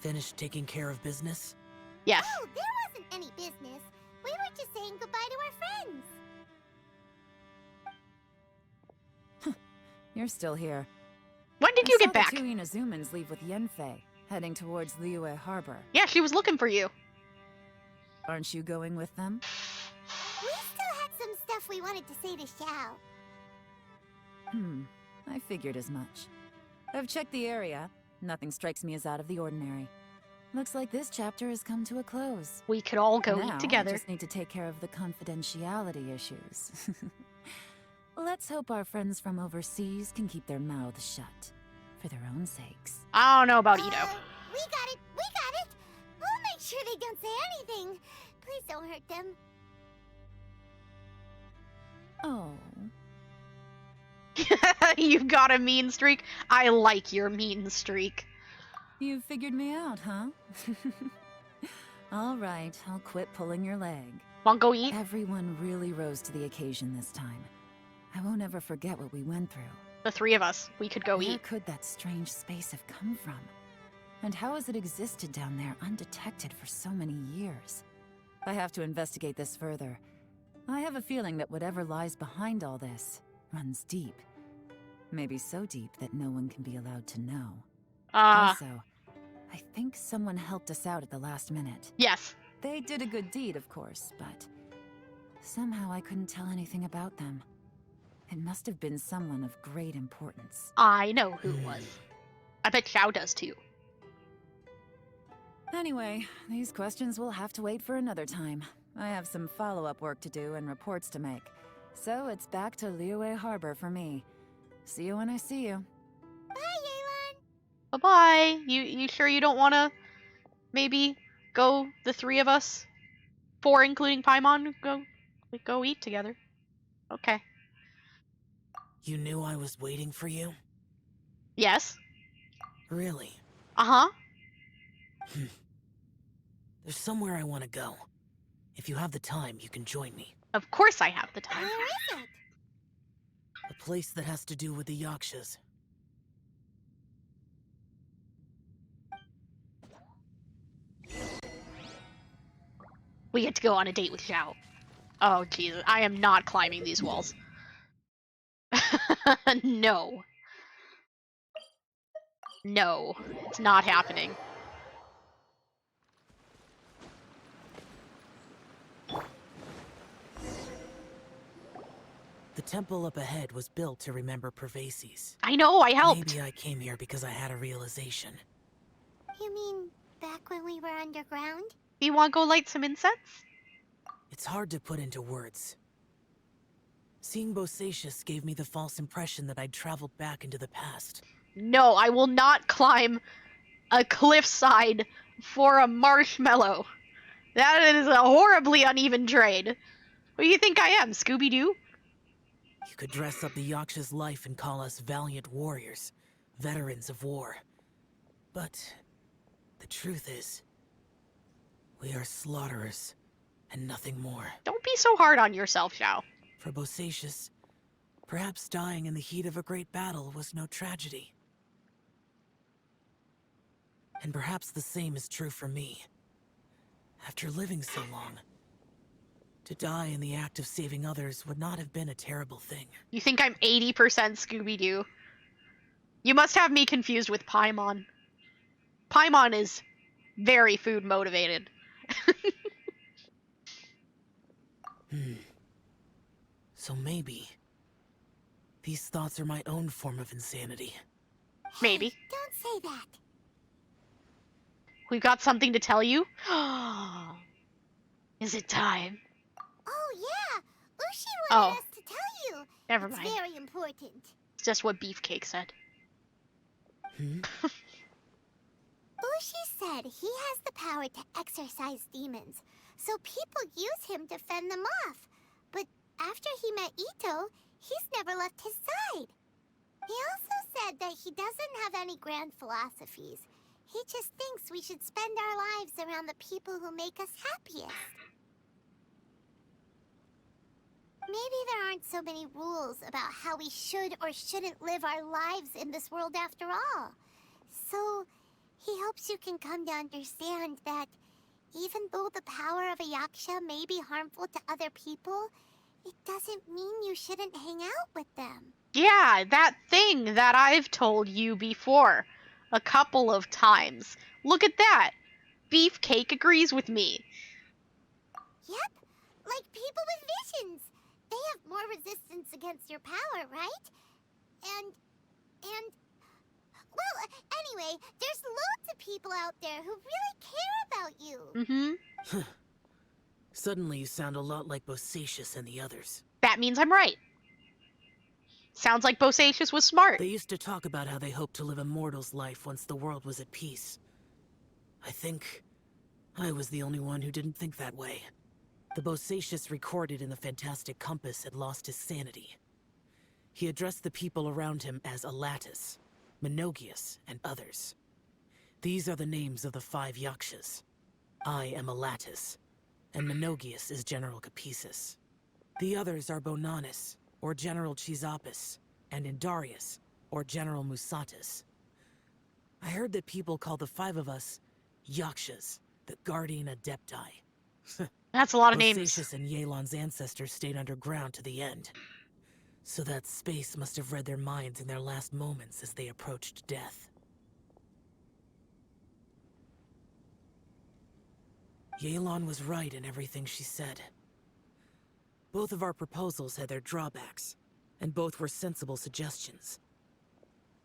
[SPEAKER 4] Finished taking care of business?
[SPEAKER 1] Yes.
[SPEAKER 2] Oh, there wasn't any business. We were just saying goodbye to our friends.
[SPEAKER 5] You're still here.
[SPEAKER 1] When did you get back?
[SPEAKER 5] I saw the two Inazumans leave with Yenfei, heading towards Liyue Harbor.
[SPEAKER 1] Yeah, she was looking for you.
[SPEAKER 5] Aren't you going with them?
[SPEAKER 2] We still had some stuff we wanted to say to Xiao.
[SPEAKER 5] I figured as much. I've checked the area. Nothing strikes me as out of the ordinary. Looks like this chapter has come to a close.
[SPEAKER 1] We could all go
[SPEAKER 5] Now,
[SPEAKER 1] eat together.
[SPEAKER 5] I just need to take care of the confidentiality issues. Let's hope our friends from overseas can keep their mouths shut. For their own sakes.
[SPEAKER 1] I don't know about Ito.
[SPEAKER 2] We got it! We got it! We'll make sure they don't say anything. Please don't hurt them.
[SPEAKER 5] Oh.
[SPEAKER 1] You've got a mean streak? I like your mean streak.
[SPEAKER 5] You figured me out, huh? All right, I'll quit pulling your leg.
[SPEAKER 1] Want to go eat?
[SPEAKER 5] Everyone really rose to the occasion this time. I won't ever forget what we went through.
[SPEAKER 1] The three of us. We could go
[SPEAKER 5] Where
[SPEAKER 1] eat.
[SPEAKER 5] could that strange space have come from? And how has it existed down there undetected for so many years? I have to investigate this further. I have a feeling that whatever lies behind all this runs deep. Maybe so deep that no one can be allowed to know. Also, I think someone helped us out at the last minute.
[SPEAKER 1] Yes.
[SPEAKER 5] They did a good deed, of course, but somehow I couldn't tell anything about them. It must have been someone of great importance.
[SPEAKER 1] I know who it was. I bet Xiao does too.
[SPEAKER 5] Anyway, these questions will have to wait for another time. I have some follow-up work to do and reports to make. So it's back to Liyue Harbor for me. See you when I see you.
[SPEAKER 2] Bye, Yelan.
[SPEAKER 1] Bye-bye. You sure you don't want to maybe go, the three of us? 4 including Paimon, go eat together. Okay.
[SPEAKER 4] You knew I was waiting for you?
[SPEAKER 1] Yes.
[SPEAKER 4] Really?
[SPEAKER 1] Uh-huh.
[SPEAKER 4] There's somewhere I want to go. If you have the time, you can join me.
[SPEAKER 1] Of course I have the time.
[SPEAKER 2] Where is it?
[SPEAKER 4] A place that has to do with the Yakshas.
[SPEAKER 1] We get to go on a date with Xiao. Oh, Jesus. I am not climbing these walls. No. No. It's not happening.
[SPEAKER 4] The temple up ahead was built to remember Pervases.
[SPEAKER 1] I know, I helped.
[SPEAKER 4] Maybe I came here because I had a realization.
[SPEAKER 2] You mean back when we were underground?
[SPEAKER 1] You want to go light some incense?
[SPEAKER 4] It's hard to put into words. Seeing Bosacius gave me the false impression that I'd traveled back into the past.
[SPEAKER 1] No, I will not climb a cliffside for a marshmallow. That is a horribly uneven trade. What do you think I am, Scooby-Doo?
[SPEAKER 4] You could dress up the Yaksha's life and call us valiant warriors, veterans of war. But the truth is, we are slaughterers and nothing more.
[SPEAKER 1] Don't be so hard on yourself, Xiao.
[SPEAKER 4] For Bosacius, perhaps dying in the heat of a great battle was no tragedy. And perhaps the same is true for me. After living so long, to die in the act of saving others would not have been a terrible thing.
[SPEAKER 1] You think I'm 80% Scooby-Doo? You must have me confused with Paimon. Paimon is very food motivated.
[SPEAKER 4] So maybe these thoughts are my own form of insanity.
[SPEAKER 1] Maybe.
[SPEAKER 2] Hey, don't say that.
[SPEAKER 1] We've got something to tell you? Is it time?
[SPEAKER 2] Oh, yeah. Ushi
[SPEAKER 1] Oh.
[SPEAKER 2] wanted us to tell you.
[SPEAKER 1] Never
[SPEAKER 2] It's
[SPEAKER 1] mind.
[SPEAKER 2] very important.
[SPEAKER 1] It's just what Beefcake said.
[SPEAKER 2] Ushi said he has the power to exorcise demons, so people use him to fend them off. But after he met Ito, he's never left his side. He also said that he doesn't have any grand philosophies. He just thinks we should spend our lives around the people who make us happiest. Maybe there aren't so many rules about how we should or shouldn't live our lives in this world after all. So, he hopes you can come to understand that even though the power of a yaksha may be harmful to other people, it doesn't mean you shouldn't hang out with them.
[SPEAKER 1] Yeah, that thing that I've told you before a couple of times. Look at that. Beefcake agrees with me.
[SPEAKER 2] Yep, like people with visions. They have more resistance against your power, right? And... Well, anyway, there's loads of people out there who really care about you.
[SPEAKER 1] Mm-hmm.
[SPEAKER 4] Suddenly you sound a lot like Bosacius and the others.
[SPEAKER 1] That means I'm right. Sounds like Bosacius was smart.
[SPEAKER 4] They used to talk about how they hoped to live a mortal's life once the world was at peace. I think I was the only one who didn't think that way. The Bosacius recorded in the fantastic compass had lost his sanity. He addressed the people around him as Alatus, Menogius, and others. These are the names of the 5 Yakshas. I am Alatus, and Menogius is General Capesus. The others are Bonanis, or General Chisapis, and Indarius, or General Musatus. I heard that people call the 5 of us Yakshas, the Guardian Adepti.
[SPEAKER 1] That's a lot of names.
[SPEAKER 4] Bosacius and Yelan's ancestors stayed underground to the end. So that space must have read their minds in their last moments as they approached death. Yelan was right in everything she said. Both of our proposals had their drawbacks, and both were sensible suggestions.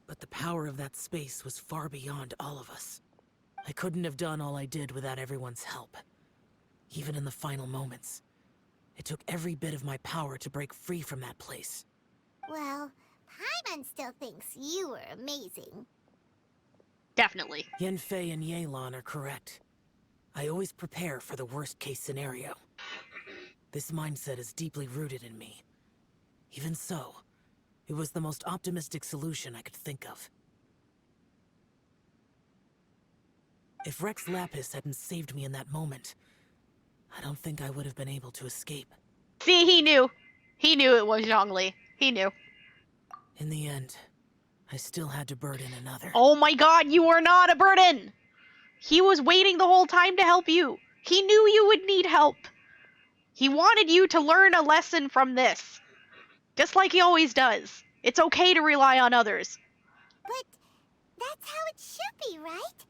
[SPEAKER 4] But the power of that space was far beyond all of us. I couldn't have done all I did without everyone's help. Even in the final moments, it took every bit of my power to break free from that place.
[SPEAKER 2] Well, Paimon still thinks you were amazing.
[SPEAKER 1] Definitely.
[SPEAKER 4] Yanfei and Yelan are correct. I always prepare for the worst-case scenario. This mindset is deeply rooted in me. Even so, it was the most optimistic solution I could think of. If Rex Lapis hadn't saved me in that moment, I don't think I would have been able to escape.
[SPEAKER 1] See, he knew. He knew it was Zhongli. He knew.
[SPEAKER 4] In the end, I still had to burden another.
[SPEAKER 1] Oh my god, you are not a burden! He was waiting the whole time to help you. He knew you would need help. He wanted you to learn a lesson from this. Just like he always does. It's okay to rely on others.
[SPEAKER 2] But that's how it should be, right?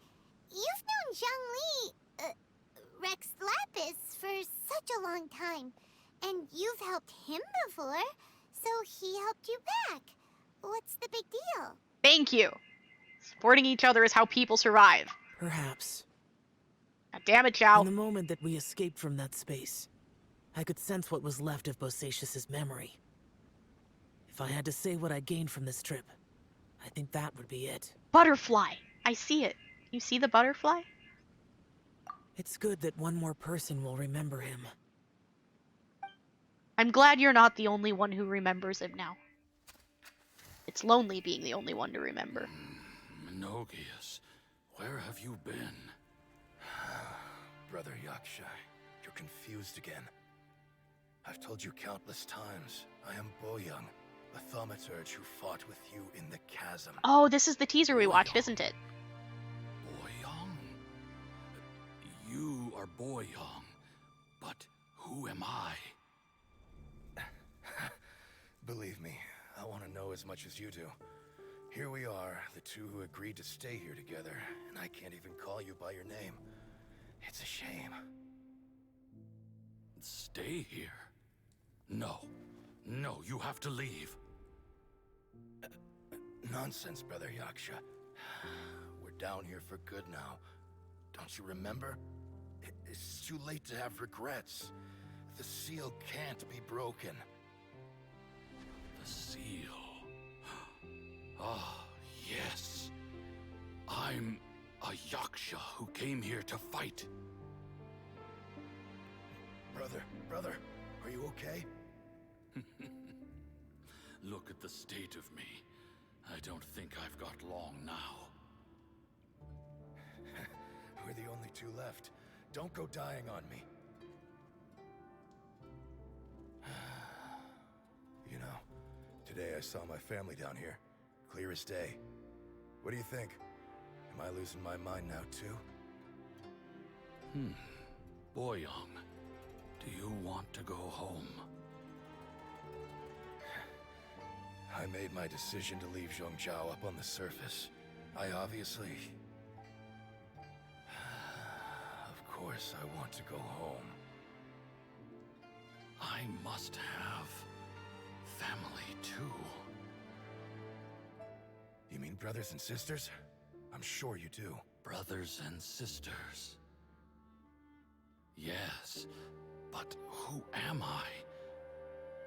[SPEAKER 2] You've known Zhongli, Rex Lapis, for such a long time. And you've helped him before, so he helped you back. What's the big deal?
[SPEAKER 1] Thank you. Supporting each other is how people survive.
[SPEAKER 4] Perhaps.
[SPEAKER 1] God damn it, Zhao.
[SPEAKER 4] In the moment that we escaped from that space, I could sense what was left of Bosacius's memory. If I had to say what I gained from this trip, I think that would be it.
[SPEAKER 1] Butterfly. I see it. You see the butterfly?
[SPEAKER 4] It's good that one more person will remember him.
[SPEAKER 1] I'm glad you're not the only one who remembers him now. It's lonely being the only one to remember.
[SPEAKER 8] Menogius, where have you been?
[SPEAKER 10] Brother Yaksha, you're confused again. I've told you countless times, I am Boyoung, the thaumaturge who fought with you in the Chasm.
[SPEAKER 1] Oh, this is the teaser we watched, isn't it?
[SPEAKER 8] Boyoung? You are Boyoung, but who am I?
[SPEAKER 10] Believe me, I want to know as much as you do. Here we are, the two who agreed to stay here together, and I can't even call you by your name. It's a shame.
[SPEAKER 8] Stay here? No. No, you have to leave.
[SPEAKER 10] Nonsense, Brother Yaksha. We're down here for good now. Don't you remember? It's too late to have regrets. The seal can't be broken.
[SPEAKER 8] The seal. Ah, yes. I'm a Yaksha who came here to fight.
[SPEAKER 10] Brother, are you okay?
[SPEAKER 8] Look at the state of me. I don't think I've got long now.
[SPEAKER 10] We're the only two left. Don't go dying on me. You know, today I saw my family down here. Clear as day. What do you think? Am I losing my mind now too?
[SPEAKER 8] Boyoung, do you want to go home?
[SPEAKER 10] I made my decision to leave Zhongzhou up on the surface. I obviously... Of course I want to go home.
[SPEAKER 8] I must have family too.
[SPEAKER 10] You mean brothers and sisters? I'm sure you do.
[SPEAKER 8] Brothers and sisters. Yes, but who am I?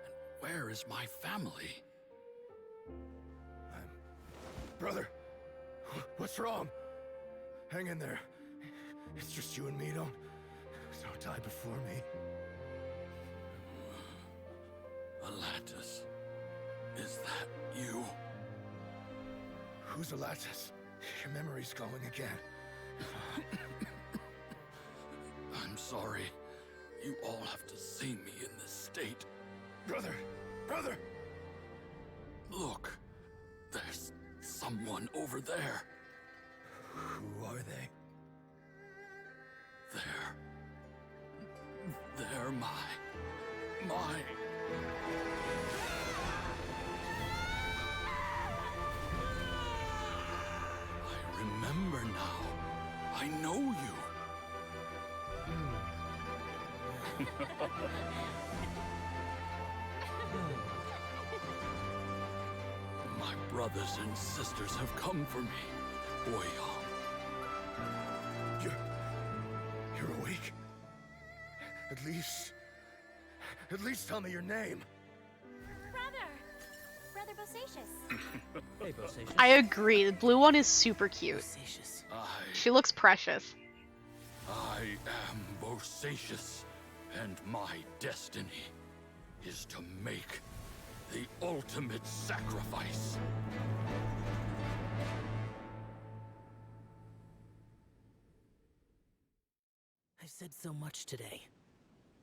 [SPEAKER 8] And where is my family?
[SPEAKER 10] Brother, what's wrong? Hang in there. It's just you and me, don't die before me.
[SPEAKER 8] Alatus, is that you?
[SPEAKER 10] Who's Alatus? Your memory's going again.
[SPEAKER 8] I'm sorry. You all have to see me in this state.
[SPEAKER 10] Brother! Brother!
[SPEAKER 8] Look, there's someone over there.
[SPEAKER 10] Who are they?
[SPEAKER 8] They're my... I remember now. I know you. My brothers and sisters have come for me, Ouyang.
[SPEAKER 10] You're awake? At least tell me your name.
[SPEAKER 2] Brother Bosacious.
[SPEAKER 11] Hey, Bosacious.
[SPEAKER 1] I agree. The blue one is super cute.
[SPEAKER 4] Bosacious.
[SPEAKER 1] She looks precious.
[SPEAKER 8] I am Bosacious, and my destiny is to make the ultimate sacrifice.
[SPEAKER 4] I've said so much today,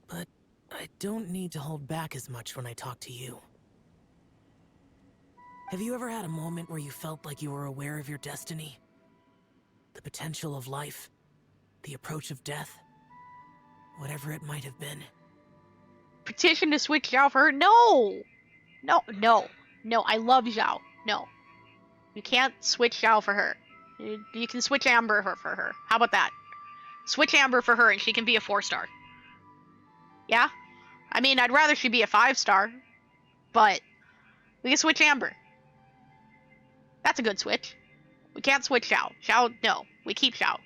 [SPEAKER 4] but I don't need to hold back as much when I talk to you. Have you ever had a moment where you felt like you were aware of your destiny? The potential of life? The approach of death? Whatever it might have been.
[SPEAKER 1] Petition to switch Zhao for her? No! No, I love Zhao. No. You can't switch Zhao for her. You can switch Amber for her. How about that? Switch Amber for her and she can be a 4-star. Yeah? I mean, I'd rather she be a 5-star, but we can switch Amber. That's a good switch. We can't switch Zhao. Zhao, no. We keep Zhao.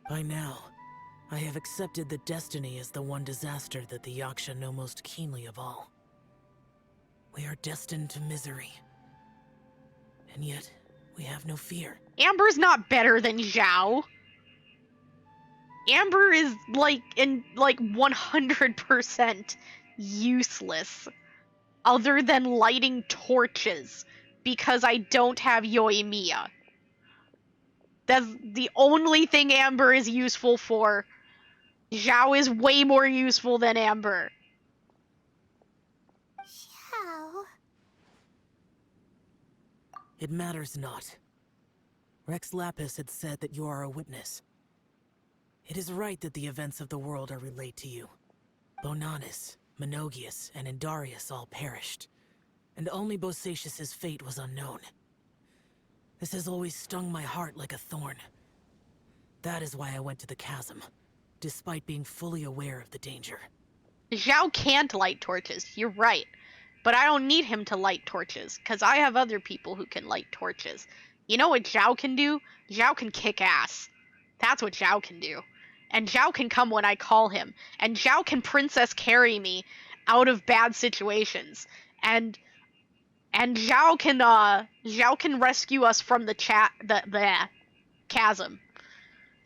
[SPEAKER 4] By now, I have accepted that destiny is the one disaster that the Yaksha know most keenly of all. We are destined to misery. And yet, we have no fear.
[SPEAKER 1] Amber's not better than Zhao. Amber is like 100% useless. Other than lighting torches. Because I don't have Yoimiya. That's the only thing Amber is useful for. Zhao is way more useful than Amber.
[SPEAKER 2] Zhao.
[SPEAKER 4] It matters not. Rex Lapis had said that you are a witness. It is right that the events of the world are relayed to you. Bonanis, Menogias, and Indarius all perished, and only Bosacius's fate was unknown. This has always stung my heart like a thorn. That is why I went to the chasm, despite being fully aware of the danger.
[SPEAKER 1] Zhao can't light torches, you're right. But I don't need him to light torches, because I have other people who can light torches. You know what Zhao can do? Zhao can kick ass. That's what Zhao can do. And Zhao can come when I call him. And Zhao can princess carry me out of bad situations. And Zhao can rescue us from the chasm.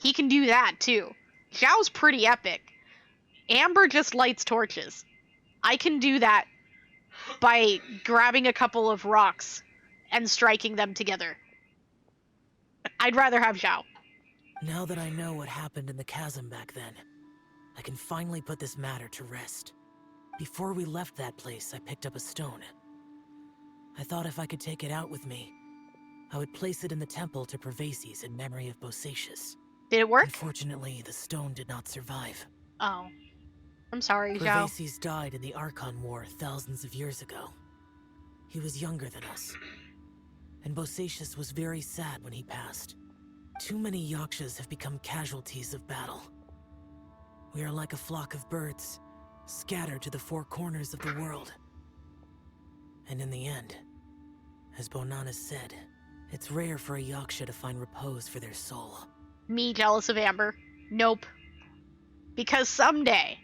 [SPEAKER 1] He can do that too. Zhao's pretty epic. Amber just lights torches. I can do that by grabbing a couple of rocks and striking them together. I'd rather have Zhao.
[SPEAKER 4] Now that I know what happened in the chasm back then, I can finally put this matter to rest. Before we left that place, I picked up a stone. I thought if I could take it out with me, I would place it in the temple to Pervases in memory of Bosacious.
[SPEAKER 1] Did it work?
[SPEAKER 4] Unfortunately, the stone did not survive.
[SPEAKER 1] Oh. I'm sorry, Zhao.
[SPEAKER 4] Pervases died in the Archon War thousands of years ago. He was younger than us. And Bosacious was very sad when he passed. Too many Yakshas have become casualties of battle. We are like a flock of birds, scattered to the four corners of the world. And in the end, as Bonanis said, it's rare for a Yaksha to find repose for their soul.
[SPEAKER 1] Me jealous of Amber? Nope. Because someday,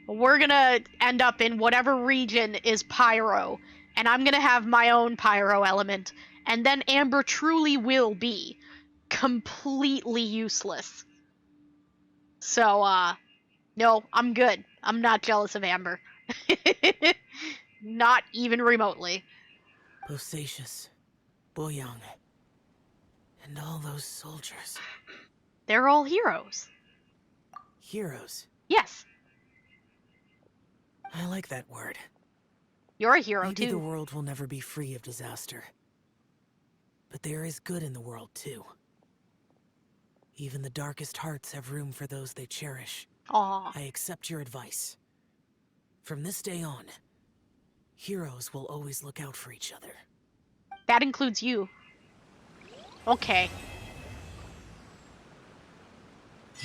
[SPEAKER 1] we're gonna end up in whatever region is Pyro, and I'm gonna have my own Pyro element, and then Amber truly will be completely useless. So, no, I'm good. I'm not jealous of Amber. Not even remotely.
[SPEAKER 4] Bosacious, Boyang, and all those soldiers.
[SPEAKER 1] They're all heroes.
[SPEAKER 4] Heroes.
[SPEAKER 1] Yes.
[SPEAKER 4] I like that word.
[SPEAKER 1] You're a hero,
[SPEAKER 4] Maybe
[SPEAKER 1] too.
[SPEAKER 4] the world will never be free of disaster. But there is good in the world, too. Even the darkest hearts have room for those they cherish.
[SPEAKER 1] Aw.
[SPEAKER 4] I accept your advice. From this day on, heroes will always look out for each other.
[SPEAKER 1] That includes you. Okay.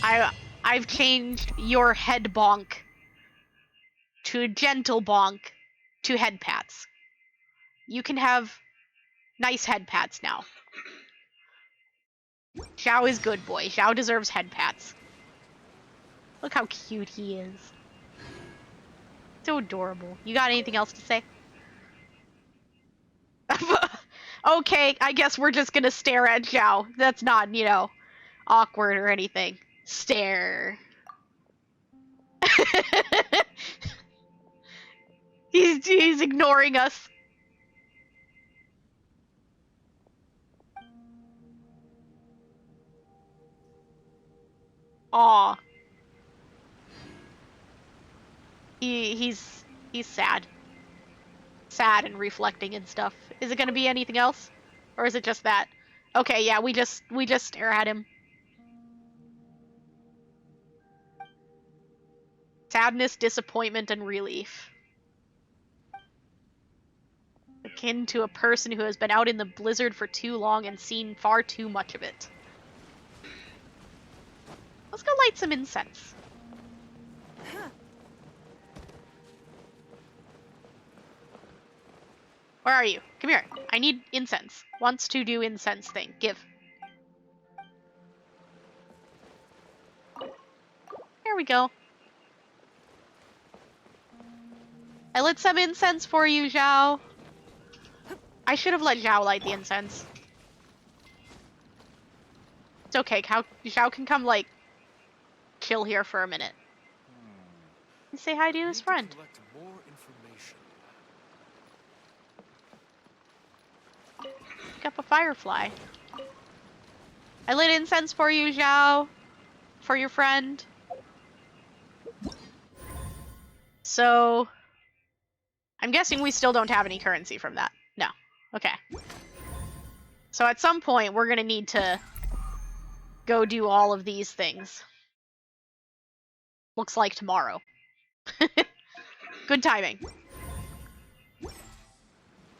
[SPEAKER 1] I've changed your head bonk to gentle bonk to head pats. You can have nice head pats now. Xiao is good boy. Xiao deserves head pats. Look how cute he is. So adorable. You got anything else to say? Okay, I guess we're just gonna stare at Xiao. That's not, you know, awkward or anything. Stare. he's ignoring us. Aw. He's sad. Sad and reflecting and stuff. Is it gonna be anything else? Or is it just that? Okay, yeah, we just stare at him. Sadness, disappointment, and relief. Akin to a person who has been out in the blizzard for too long and seen far too much of it. Let's go light some incense. Where are you? Come here. I need incense. Wants to do incense thing. Give. There we go. I lit some incense for you, Zhao. I should have let Zhao light the incense. It's okay. Zhao can come, like, chill here for a minute. And say hi to his friend. Pick up a firefly. I lit incense for you, Zhao. For your friend. So, I'm guessing we still don't have any currency from that. No. Okay. So at some point, we're gonna need to go do all of these things. Looks like tomorrow. Good timing.